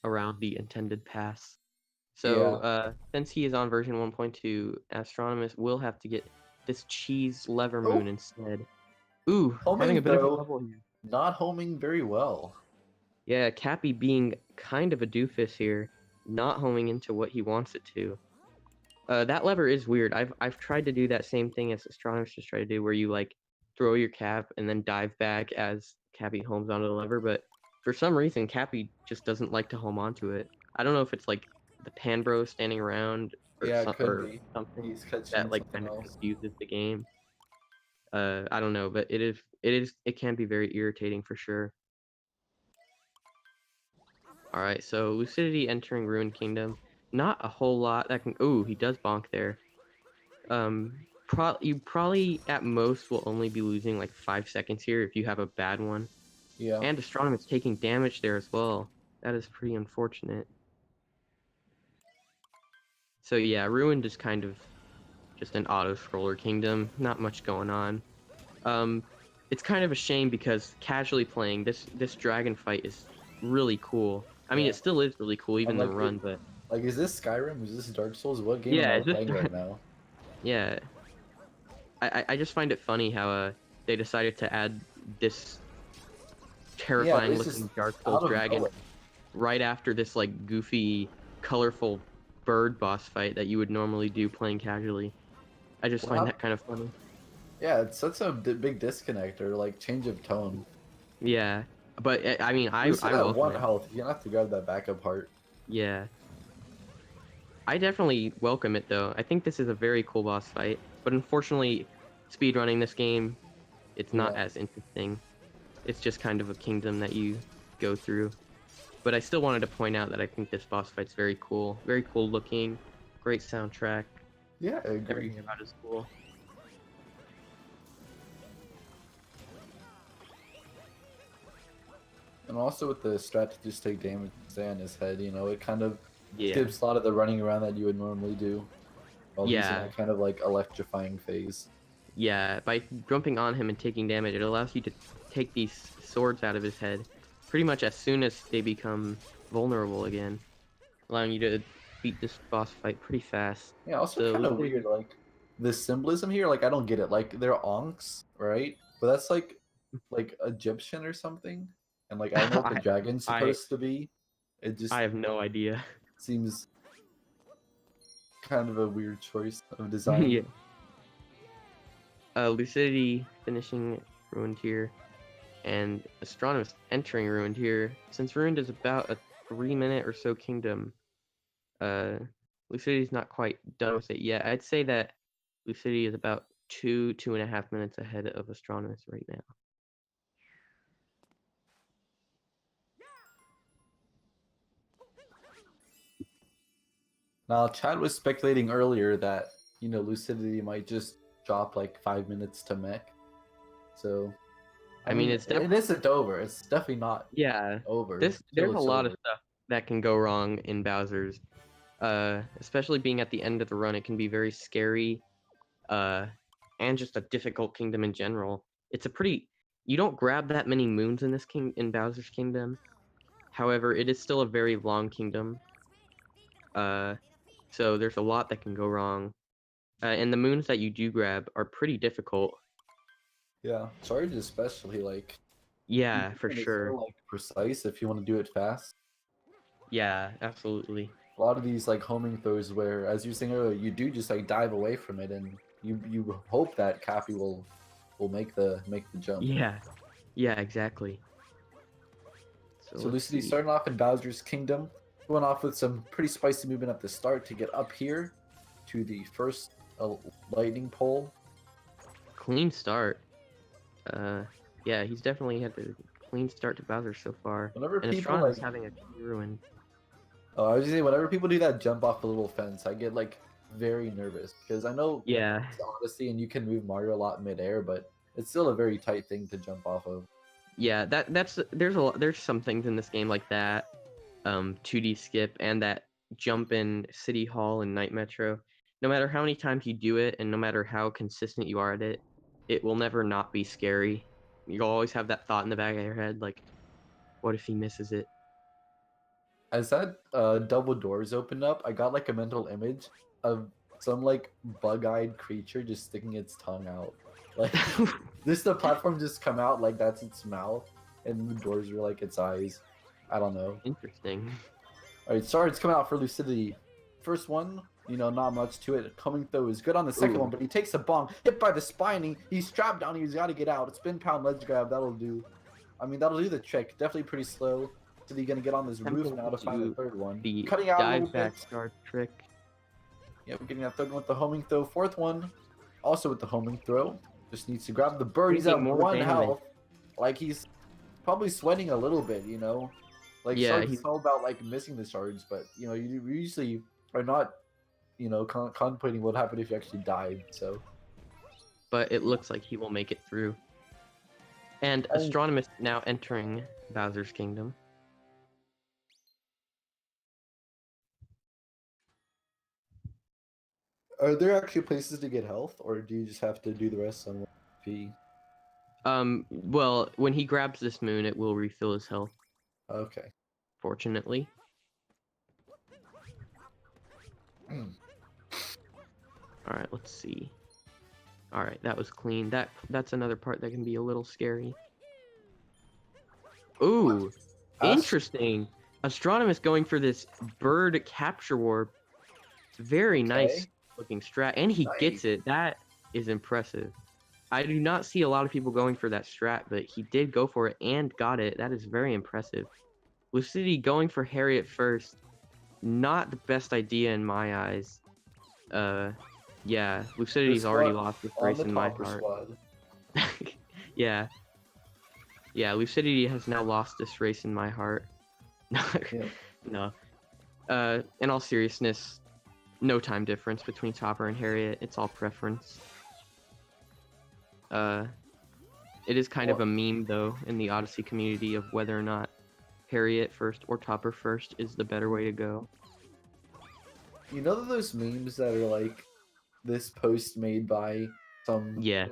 around the intended pass. So since he is on version 1.2, Astronomus will have to get this cheese lever moon instead. Ooh, having a bit of trouble here. Not homing very well. Yeah, Cappy being kind of a doofus here, not homing into what he wants it to. That lever is weird. I've tried to do that same thing as Astronomus just tried to do, where you like throw your cap and then dive back as Cappy homes onto the lever, but for some reason Cappy just doesn't like to home onto it. I don't know if it's like the Panbro standing around or, something that like kind of confuses the game. I don't know, but it can be very irritating for sure. All right, so Lucidity entering Ruined Kingdom. Not a whole lot that can. Oh, he does bonk there. You probably at most will only be losing like 5 seconds here if you have a bad one. Yeah. And Astronomus taking damage there as well. That is pretty unfortunate. So yeah, Ruined is kind of just an auto-scroller kingdom. Not much going on. It's kind of a shame because casually playing this dragon fight is really cool. I mean, it still is really cool, even the run, but like, is this Skyrim? Is this Dark Souls? What game am I playing right now? Yeah, I just find it funny how they decided to add this terrifying looking Dark Souls dragon right after this like goofy, colorful bird boss fight that you would normally do playing casually. I just find that kind of funny. Yeah, it's such a big disconnect or like change of tone. Yeah, but I mean, I have 1 health. You're gonna have to grab that backup heart. Yeah. I definitely welcome it though. I think this is a very cool boss fight, but unfortunately, speedrunning this game, it's not as interesting. It's just kind of a kingdom that you go through. But I still wanted to point out that I think this boss fight's very cool looking, great soundtrack. Yeah, I agree. Everything about it is cool. And also with the strat to just take damage and stay on his head, you know, it kind of skips a lot of the running around that you would normally do. While he's in that kind of like electrifying phase. Yeah, by jumping on him and taking damage, it allows you to take these swords out of his head pretty much as soon as they become vulnerable again, allowing you to beat this boss fight pretty fast. Yeah, also kind of weird, like, the symbolism here, like, I don't get it. Like, they're Onks, right? But that's like Egyptian or something. And like, I don't know what the dragon's supposed to be. It just... I have no idea. Seems kind of a weird choice of design. Yeah. Lucidity finishing Ruined here, and Astronomus entering Ruined here. Since Ruined is about a 3-minute or so kingdom, Lucidity's not quite done with it yet. I'd say that Lucidity is about 2.5 minutes ahead of Astronomus right now. Now, Chad was speculating earlier that, you know, Lucidity might just drop like 5 minutes to mech. So, I mean it's it isn't over. It's definitely not over. There's a lot of stuff that can go wrong in Bowser's. Especially being at the end of the run, it can be very scary. and just a difficult kingdom in general. It's a pretty you don't grab that many moons in this in Bowser's Kingdom. However, it is still a very long kingdom. So there's a lot that can go wrong. And the moons that you do grab are pretty difficult. Yeah, charge especially, like, Yeah, for and it's sure. so, like, precise if you want to do it fast. Yeah, absolutely. A lot of these like homing throws where, as you were saying earlier, you do just like dive away from it, and you hope that Cappy will make the jump. Yeah. Yeah, exactly. So Let's Lucidity see. starting off in Bowser's Kingdom, going off with some pretty spicy movement at the start to get up here to the first lightning pole. Clean start. Yeah, he's definitely had a clean start to Bowser so far. Whenever And people Astronomus like, having a key ruin. oh, I was just saying, whenever people do that jump off the little fence, I get like very nervous because I know Yeah. it's Odyssey and you can move Mario a lot midair, but it's still a very tight thing to jump off of. Yeah, there's some things in this game like that. 2D skip and that jump in City Hall and Night Metro. No matter how many times you do it and no matter how consistent you are at it, it will never not be scary. You'll always have that thought in the back of your head, like, what if he misses it? As that double doors opened up, I got like a mental image of some like bug-eyed creature just sticking its tongue out. Like this, the platform just come out like that's its mouth, and the doors are like its eyes. I don't know. Interesting. All right, sorry, it's coming out for Lucidity. First one, you know, not much to it. Coming through is good on the second Ooh. one, but he takes a bonk, hit by the spine. He's strapped down. He's got to get out. Spin pound ledge grab. That'll do. I mean, that'll do the trick. Definitely pretty slow. So he's gonna get on this roof now to find the third one. The Cutting out a little dive back bit. start trick. Yeah, we're getting that third one with the homing throw. Fourth one, also with the homing throw. Just needs to grab the bird. He's at Taking more 1 damage. health. Like he's probably sweating a little bit, you know. Like Yeah, Shark's all about like missing the shards, but you know you usually are not, you know, contemplating what happened if you actually died. So. But it looks like he will make it through. And Astronomus now entering Bowser's Kingdom. Are there actually places to get health, or do you just have to do the rest on P? Well, when he grabs this moon, it will refill his health. Okay. Fortunately. Alright, let's see. Alright, that was clean. That's another part that can be a little scary. Ooh, interesting. Astronomus going for this bird capture warp. Very nice looking strat, and he gets it. That is impressive. I do not see a lot of people going for that strat, but he did go for it and got it. That is very impressive. Lucidity going for Harriet first. Not the best idea in my eyes. Yeah, Lucidity's already lost this race in my heart. Yeah. Yeah, Lucidity has now lost this race in my heart. No. In all seriousness, no time difference between Topper and Harriet. It's all preference. It is kind of a meme, though, in the Odyssey community of whether or not Harriet first or Topper first is the better way to go. You know those memes that are like this post made by some game?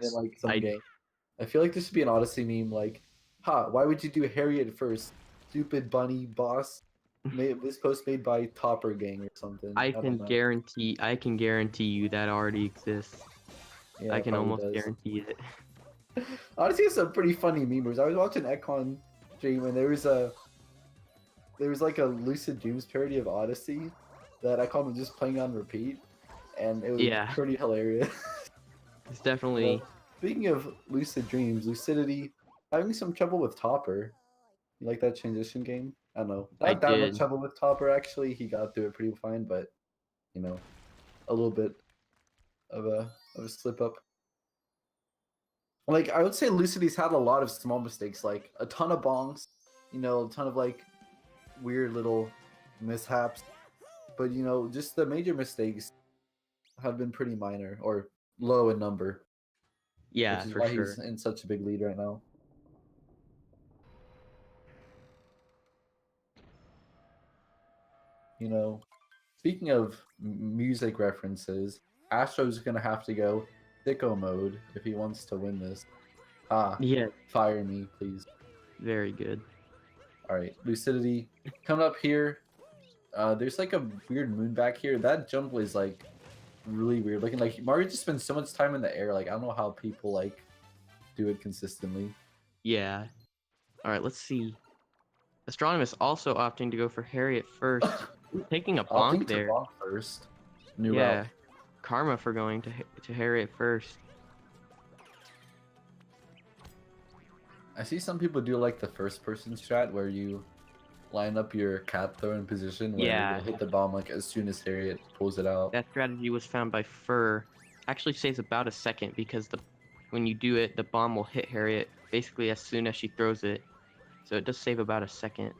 I feel like this should be an Odyssey meme like, why would you do Harriet first? Stupid bunny boss. This post made by Topper Gang or something. I can guarantee you that already exists. Yeah, I can almost guarantee it. Odyssey has some pretty funny memes. I was watching Econ stream and there was like a Lucid Dreams parody of Odyssey that Econ was just playing on repeat, and it was pretty hilarious. It's definitely. Speaking of Lucid Dreams, Lucidity having some trouble with Topper. You like that transition game? I don't know. Not that much trouble with Topper actually. He got through it pretty fine, but you know, a little bit of a slip up. Like I would say Lucidity's had a lot of small mistakes, like a ton of bonks, you know, a ton of like weird little mishaps. But you know, just the major mistakes have been pretty minor or low in number. Yeah, which is for why sure. he's in such a big lead right now. You know, speaking of music references, Astro's gonna have to go sicko mode if he wants to win this. Ah, Yeah, fire me, please. very good. All right, Lucidity, coming up here. There's like a weird moon back here. That jump was like really weird looking. Like Mario just spends so much time in the air. Like I don't know how people like do it consistently. Yeah. All right, let's see. Astronomus also opting to go for Harriet first, taking a I'll bonk think to there. bonk first. New Yeah, route. karma for going to Harriet first. I see some people do like the first person strat where you line up your cat throw in position where Yeah. you'll hit the bomb like as soon as Harriet pulls it out. That strategy was found by Fur. Actually saves about a second because when you do it, the bomb will hit Harriet basically as soon as she throws it. So it does save about a second.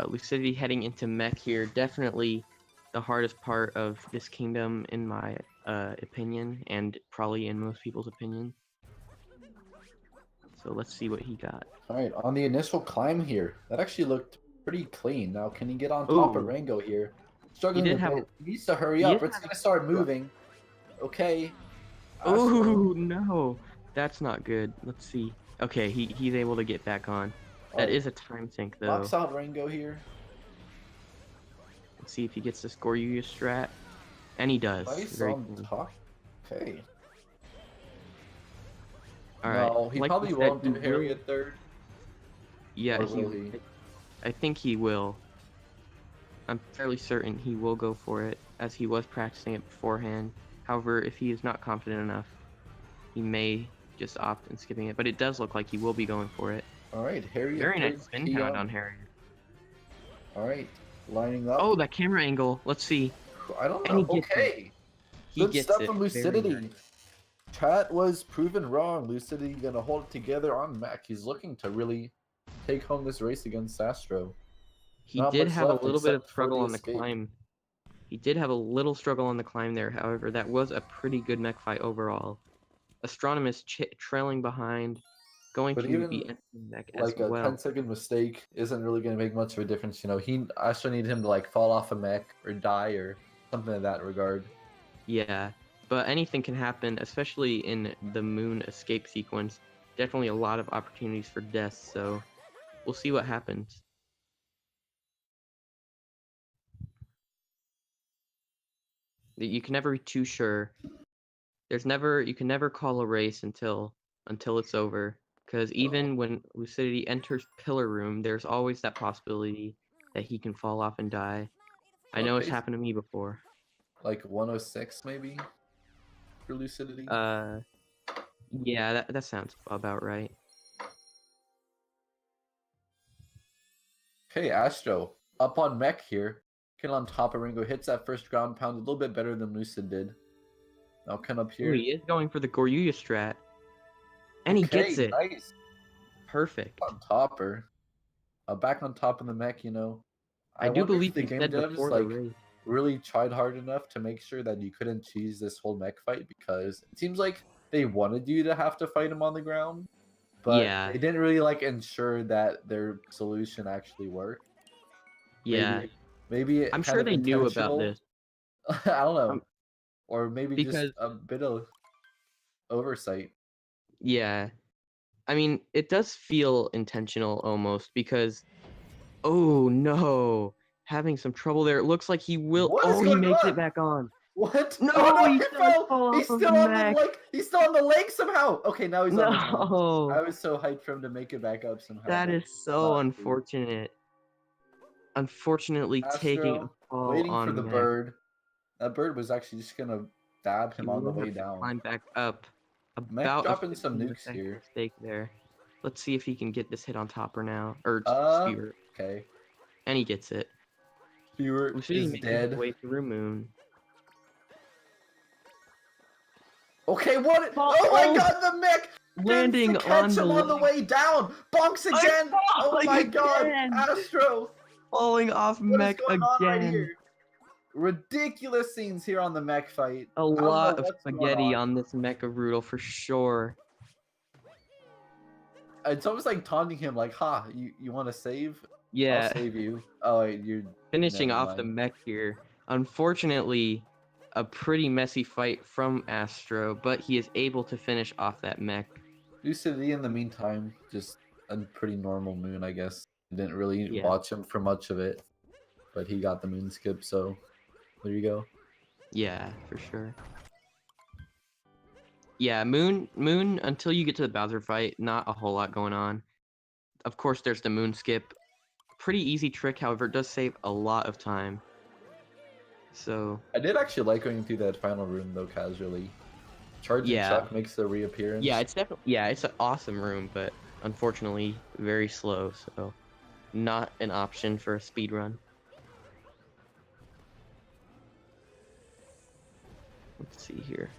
Lucidity heading into mech here. Definitely the hardest part of this kingdom in my opinion, and probably in most people's opinion. So let's see what he got. Alright, on the initial climb here, that actually looked pretty clean. Now can he get on top of Ooh. Rango here? Struggling did a have bit. He needs to hurry he up. did It's have gonna start moving. Okay. Oh no, that's not good. Let's see. Okay, he's able to get back on. That is a time sink though. Knocks out Rango here. Let's see if he gets the Goryeo strat, and he does. Nice Very on cool. top. Okay. All right. No, he like probably you said, won't do he Harriet will- third. Yeah, Or will he? I think he will. I'm fairly certain he will go for it, as he was practicing it beforehand. However, if he is not confident enough, he may just opt in skipping it. But it does look like he will be going for it. Alright, Harriet Very third. nice spin count on Harry. Alright, lining up. Oh, that camera angle. Let's see. I don't and know. he gets it. Okay. He Good gets stuff it. from Very Lucidity. nice. Chat was proven wrong. Lucidity gonna hold it together on Mac. He's looking to really take home this race against Astro. He Not did much have a left little bit of except for struggle the on the escape. climb. He did have a little struggle on the climb there. However, that was a pretty good mech fight overall. Astronomus trailing behind, going But to even, be entering mech as Like a well. 10-second mistake isn't really gonna make much of a difference. You know, Astro needed him to like fall off a mech or die or something in that regard. Yeah, but anything can happen, especially in the moon escape sequence. Definitely a lot of opportunities for deaths, so we'll see what happens. You can never be too sure. You can never call a race until it's over. Because even when Lucidity enters Pillar Room, there's always that possibility that he can fall off and die. I know it's Okay. happened to me before. Like 106 maybe for Lucidity. Yeah, that sounds about right. Okay, Astro up on mech here. Get on top of Ringo, hits that first ground pound a little bit better than Lucid did. Now come up Ooh, here. he is going for the Goryeo strat. And he gets it. Nice. Perfect. On topper. Back on top of the mech, you know. I do wonder if believe the he game said devs before the like race. really tried hard enough to make sure that you couldn't cheese this whole mech fight, because it seems like they wanted you to have to fight him on the ground, but Yeah. they didn't really like ensure that their solution actually worked. Yeah. Maybe it I'm kind sure of they knew about intentional. this. I don't know. Or maybe because- just a bit of oversight. Yeah. I mean, it does feel intentional almost because, oh no, having some trouble there. It looks like he will. What is he going makes on? it back on. What? No, Oh, he he does fell. fall He's off of still the on mech. the like. He's still on the leg somehow. Okay, now he's on his own. No, I was so hyped for him to make it back up somehow. that but is so not. unfortunate. Unfortunately, taking a Astro fall waiting on for the mech. bird. That bird was actually just gonna dab He him on the will way have to down. climb back up. Mech About a dropping some 15 nukes second here. mistake there. Let's see if he can get this hit on topper now, or Spear, Okay. and he gets it. Spear Lucidity is making his dead. way through moon. Okay, what? Oh, Oh my god, the mech! Landing to catch on him on the way down! Bonks again! Oh falling my god! again! Astro! Falling off What is mech going on right again. here? Ridiculous scenes here on the mech fight. A I don't know lot of what's going spaghetti on this mecha brutal for sure. It's almost like taunting him, like, "Ha, you want to save? Yeah, I'll save you." Oh, wait, you're finishing never off the mind. mech here. Unfortunately, a pretty messy fight from Astro, but he is able to finish off that mech. Lucidity, in the meantime, just a pretty normal moon, I guess. Didn't really Yeah. watch him for much of it, but he got the moon skip, so there you go. Yeah, for sure. Yeah, Moon, until you get to the Bowser fight, not a whole lot going on. Of course, there's the moon skip. Pretty easy trick, however, it does save a lot of time. So, I did actually like going through that final room, though, casually. Charging yeah. Chuck makes a reappearance. Yeah, it's definitely, yeah, it's an awesome room, but unfortunately, very slow, so not an option for a speed run. Let's see here.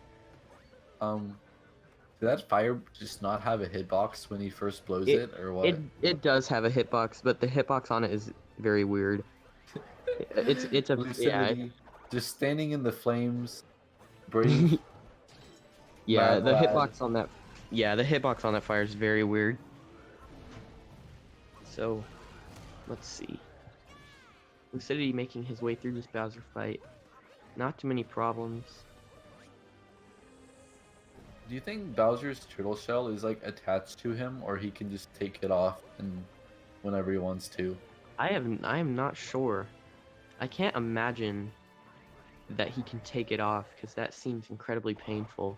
Did that fire just not have a hitbox when he first blows it, or what? It does have a hitbox, but the hitbox on it is very weird. It's a Lucidity, just standing in the flames, brave. Yeah, Mad the lad. hitbox on that. Yeah, the hitbox on that fire is very weird. So, let's see. Lucidity making his way through this Bowser fight. Not too many problems. Do you think Bowser's turtle shell is like attached to him, or he can just take it off and whenever he wants to? I am not sure. I can't imagine that he can take it off because that seems incredibly painful.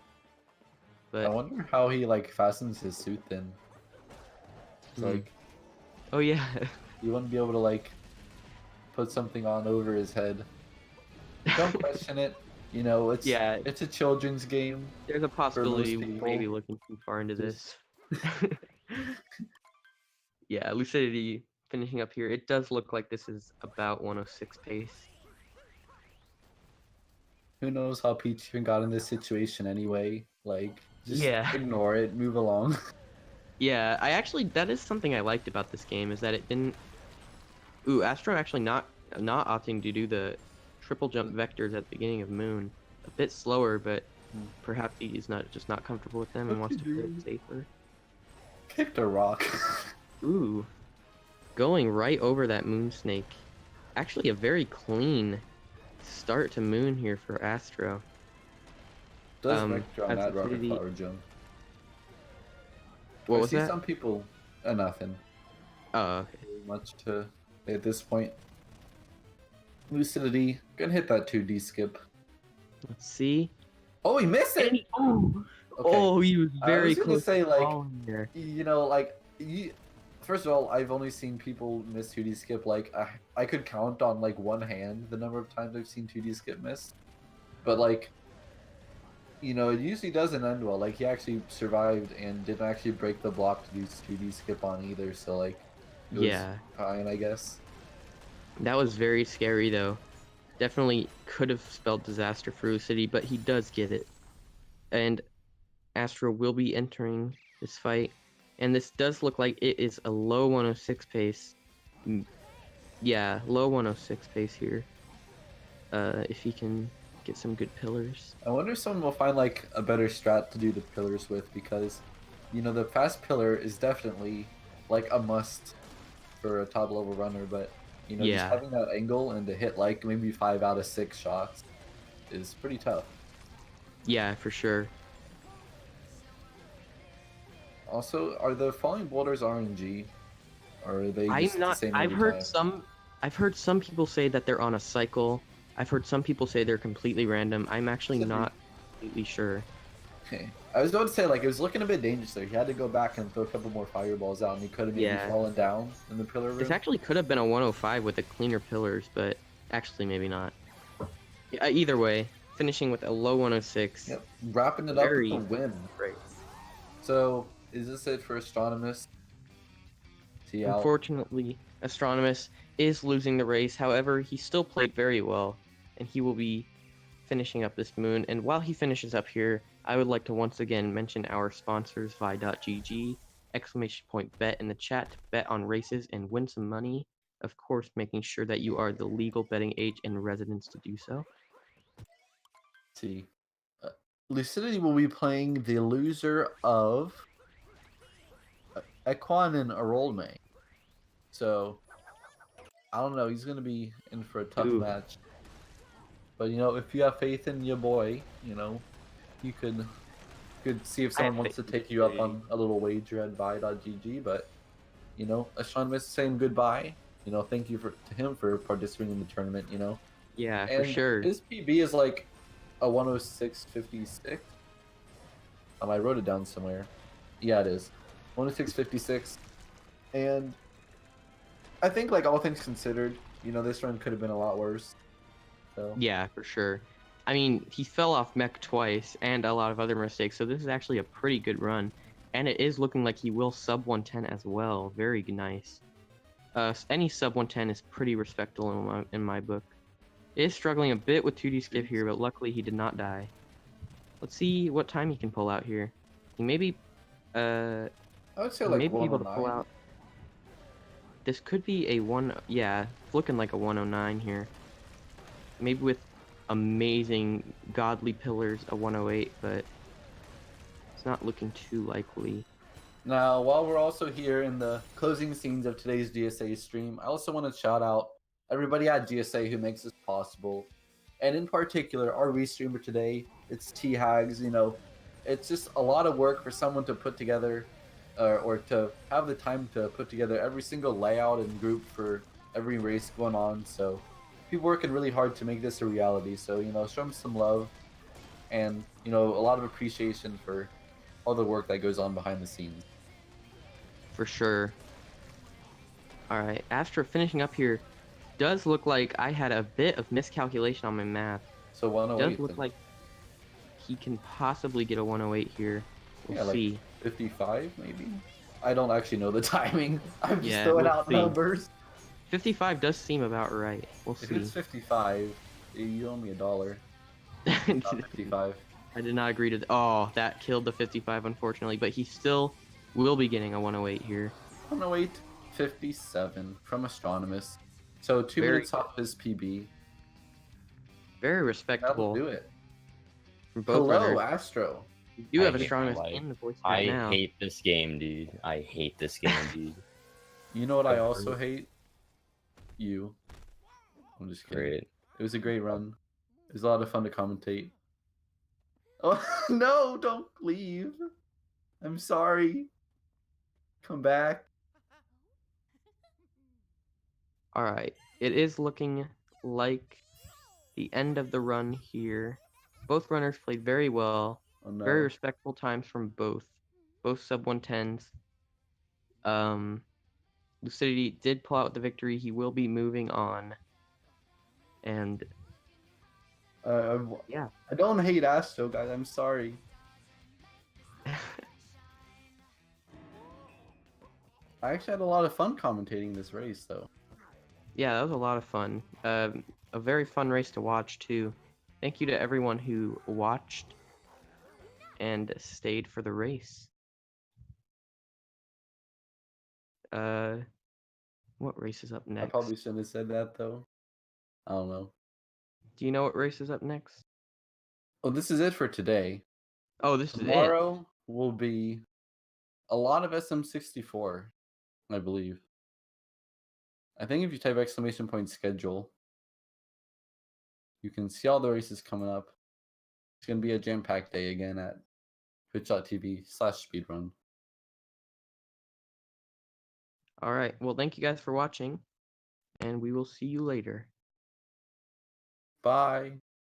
But I wonder how he like fastens his suit then. It's like oh yeah. you wouldn't be able to like put something on over his head. Don't question it. You know, it's a children's game. There's a possibility we people. may be looking too far into Just- this. Yeah, Lucidity finishing up here. It does look like this is about 106 pace. Who knows how Peach even got in this situation anyway? Like, just Yeah. ignore it, move along. Yeah, that is something I liked about this game, is that it didn't... Ooh, Astro actually not opting to do the triple jump vectors at the beginning of Moon. A bit slower, but perhaps he's just not comfortable with them and wants to play it safer. Kicked a rock. Ooh. Going right over that Moon Snake. Actually a very clean start to Moon here for Astro. Does vector on as that rocket Lucidity- power jump. What I was see that? some people... nothing. Oh, okay. Much to say at this point. Lucidity, gonna hit that 2D skip. Let's see. Oh, he missed it! Oh, Okay. oh, he was very I was gonna close say, to like, falling there. you know, like, first of all, I've only seen people miss 2D skip, like, I could count on, like, one hand the number of times I've seen 2D skip miss. But, like, you know, it usually doesn't end well. Like, he actually survived and didn't actually break the block to do 2D skip on either, so, like, it was fine, I guess. That was very scary, though. Definitely could have spelled disaster for Lucidity, but he does get it. And Astro will be entering this fight. And this does look like it is a low 106 pace. Yeah, low 106 pace here. If he can get some good pillars. I wonder if someone will find, like, a better strat to do the pillars with, because, you know, the fast pillar is definitely, like, a must for a top-level runner, but, you know, just having that angle and to hit, like, maybe 5 out of 6 shots is pretty tough. Yeah, for sure. Also, are the falling boulders RNG, or are they just the same every time? I've heard some people say that they're on a cycle. I've heard some people say they're completely random. I'm actually not completely sure. Okay. I was about to say, like, it was looking a bit dangerous there. He had to go back and throw a couple more fireballs out, and he could have maybe fallen down in the pillar room. This actually could have been a 105 with the cleaner pillars, but actually maybe not. Yeah, either way, finishing with a low 106. Yep, wrapping it up with a win. Great. So, is this it for Astronomus? Unfortunately, Astronomus is losing the race. However, he still played very well, and he will be finishing up this moon. And while he finishes up here, I would like to once again mention our sponsors, Vi.gg, !bet in the chat to bet on races and win some money. Of course, making sure that you are the legal betting age and residence to do so. Let's see. Lucidity will be playing the loser of Equan and Arolme. So, I don't know. He's going to be in for a tough match. But if you have faith in your boy, you could see if I have someone wants to faith in take you up Lucidity. on a little wager at vi.gg. But Astronomus saying goodbye. Thank you to him for participating in the tournament. Yeah, for And sure. his PB is like a 106.56. I wrote it down somewhere. Yeah, it is 106.56. And I think, like, all things considered, this run could have been a lot worse. So Yeah, for sure. I mean, he fell off mech twice and a lot of other mistakes, so this is actually a pretty good run. And it is looking like he will sub 110 as well. Very nice. Any sub 110 is pretty respectable in my book. It is struggling a bit with 2D skip here, but luckily he did not die. Let's see what time he can pull out here. He maybe I would say he like may be able to pull 109. out. This could be a yeah, looking like a 109 here. Maybe with amazing godly pillars, a 108, but it's not looking too likely. Now, while we're also here in the closing scenes of today's GSA stream, I also want to shout out everybody at GSA who makes this possible. And in particular, our restreamer today, it's T-Hags. It's just a lot of work for someone to put together or to have the time to put together every single layout and group for every race going on. So people working really hard to make this a reality. So, show them some love and, a lot of appreciation for all the work that goes on behind the scenes. For sure. Alright, after finishing up here, does look like I had a bit of miscalculation on my math. So 108. Does look like he can possibly get a 108 here. We'll see. 55 maybe? I don't actually know the timing. I'm just Yeah, throwing we'll out see. numbers. 55 does seem about right. We'll If see. it's 55, you owe me $1. Not 55. I did not agree to oh, that killed the 55 unfortunately, but he still will be getting a 108 here. 108.57 from Astronomus. So 2 Very minutes off his PB. Very respectable. That'll do it. From both Hello, runners. Astro. We do have I hate my Astronomus life. in the voice I right now. hate this game, dude. I hate this game, dude. You know what I So also hate? You. I'm just kidding. Great. It was a great run. It was a lot of fun to commentate. Oh, no, don't leave. I'm sorry. Come back. Alright, it is looking like the end of the run here. Both runners played very well. Oh, no. Very respectful times from both. Both sub 110s. Lucidity did pull out the victory. He will be moving on. And yeah. I don't hate Astro, guys. I'm sorry. I actually had a lot of fun commentating this race, though. Yeah, that was a lot of fun. A very fun race to watch, too. Thank you to everyone who watched and stayed for the race. What race is up next? I probably shouldn't have said that, though. I don't know. Do you know what race is up next? Oh, this is it for today. Oh, this is it. Tomorrow will be a lot of SM64, I believe. I think if you type !point schedule, you can see all the races coming up. It's going to be a jam-packed day again at twitch.tv/speedrun. All right. Well, thank you guys for watching, and we will see you later. Bye.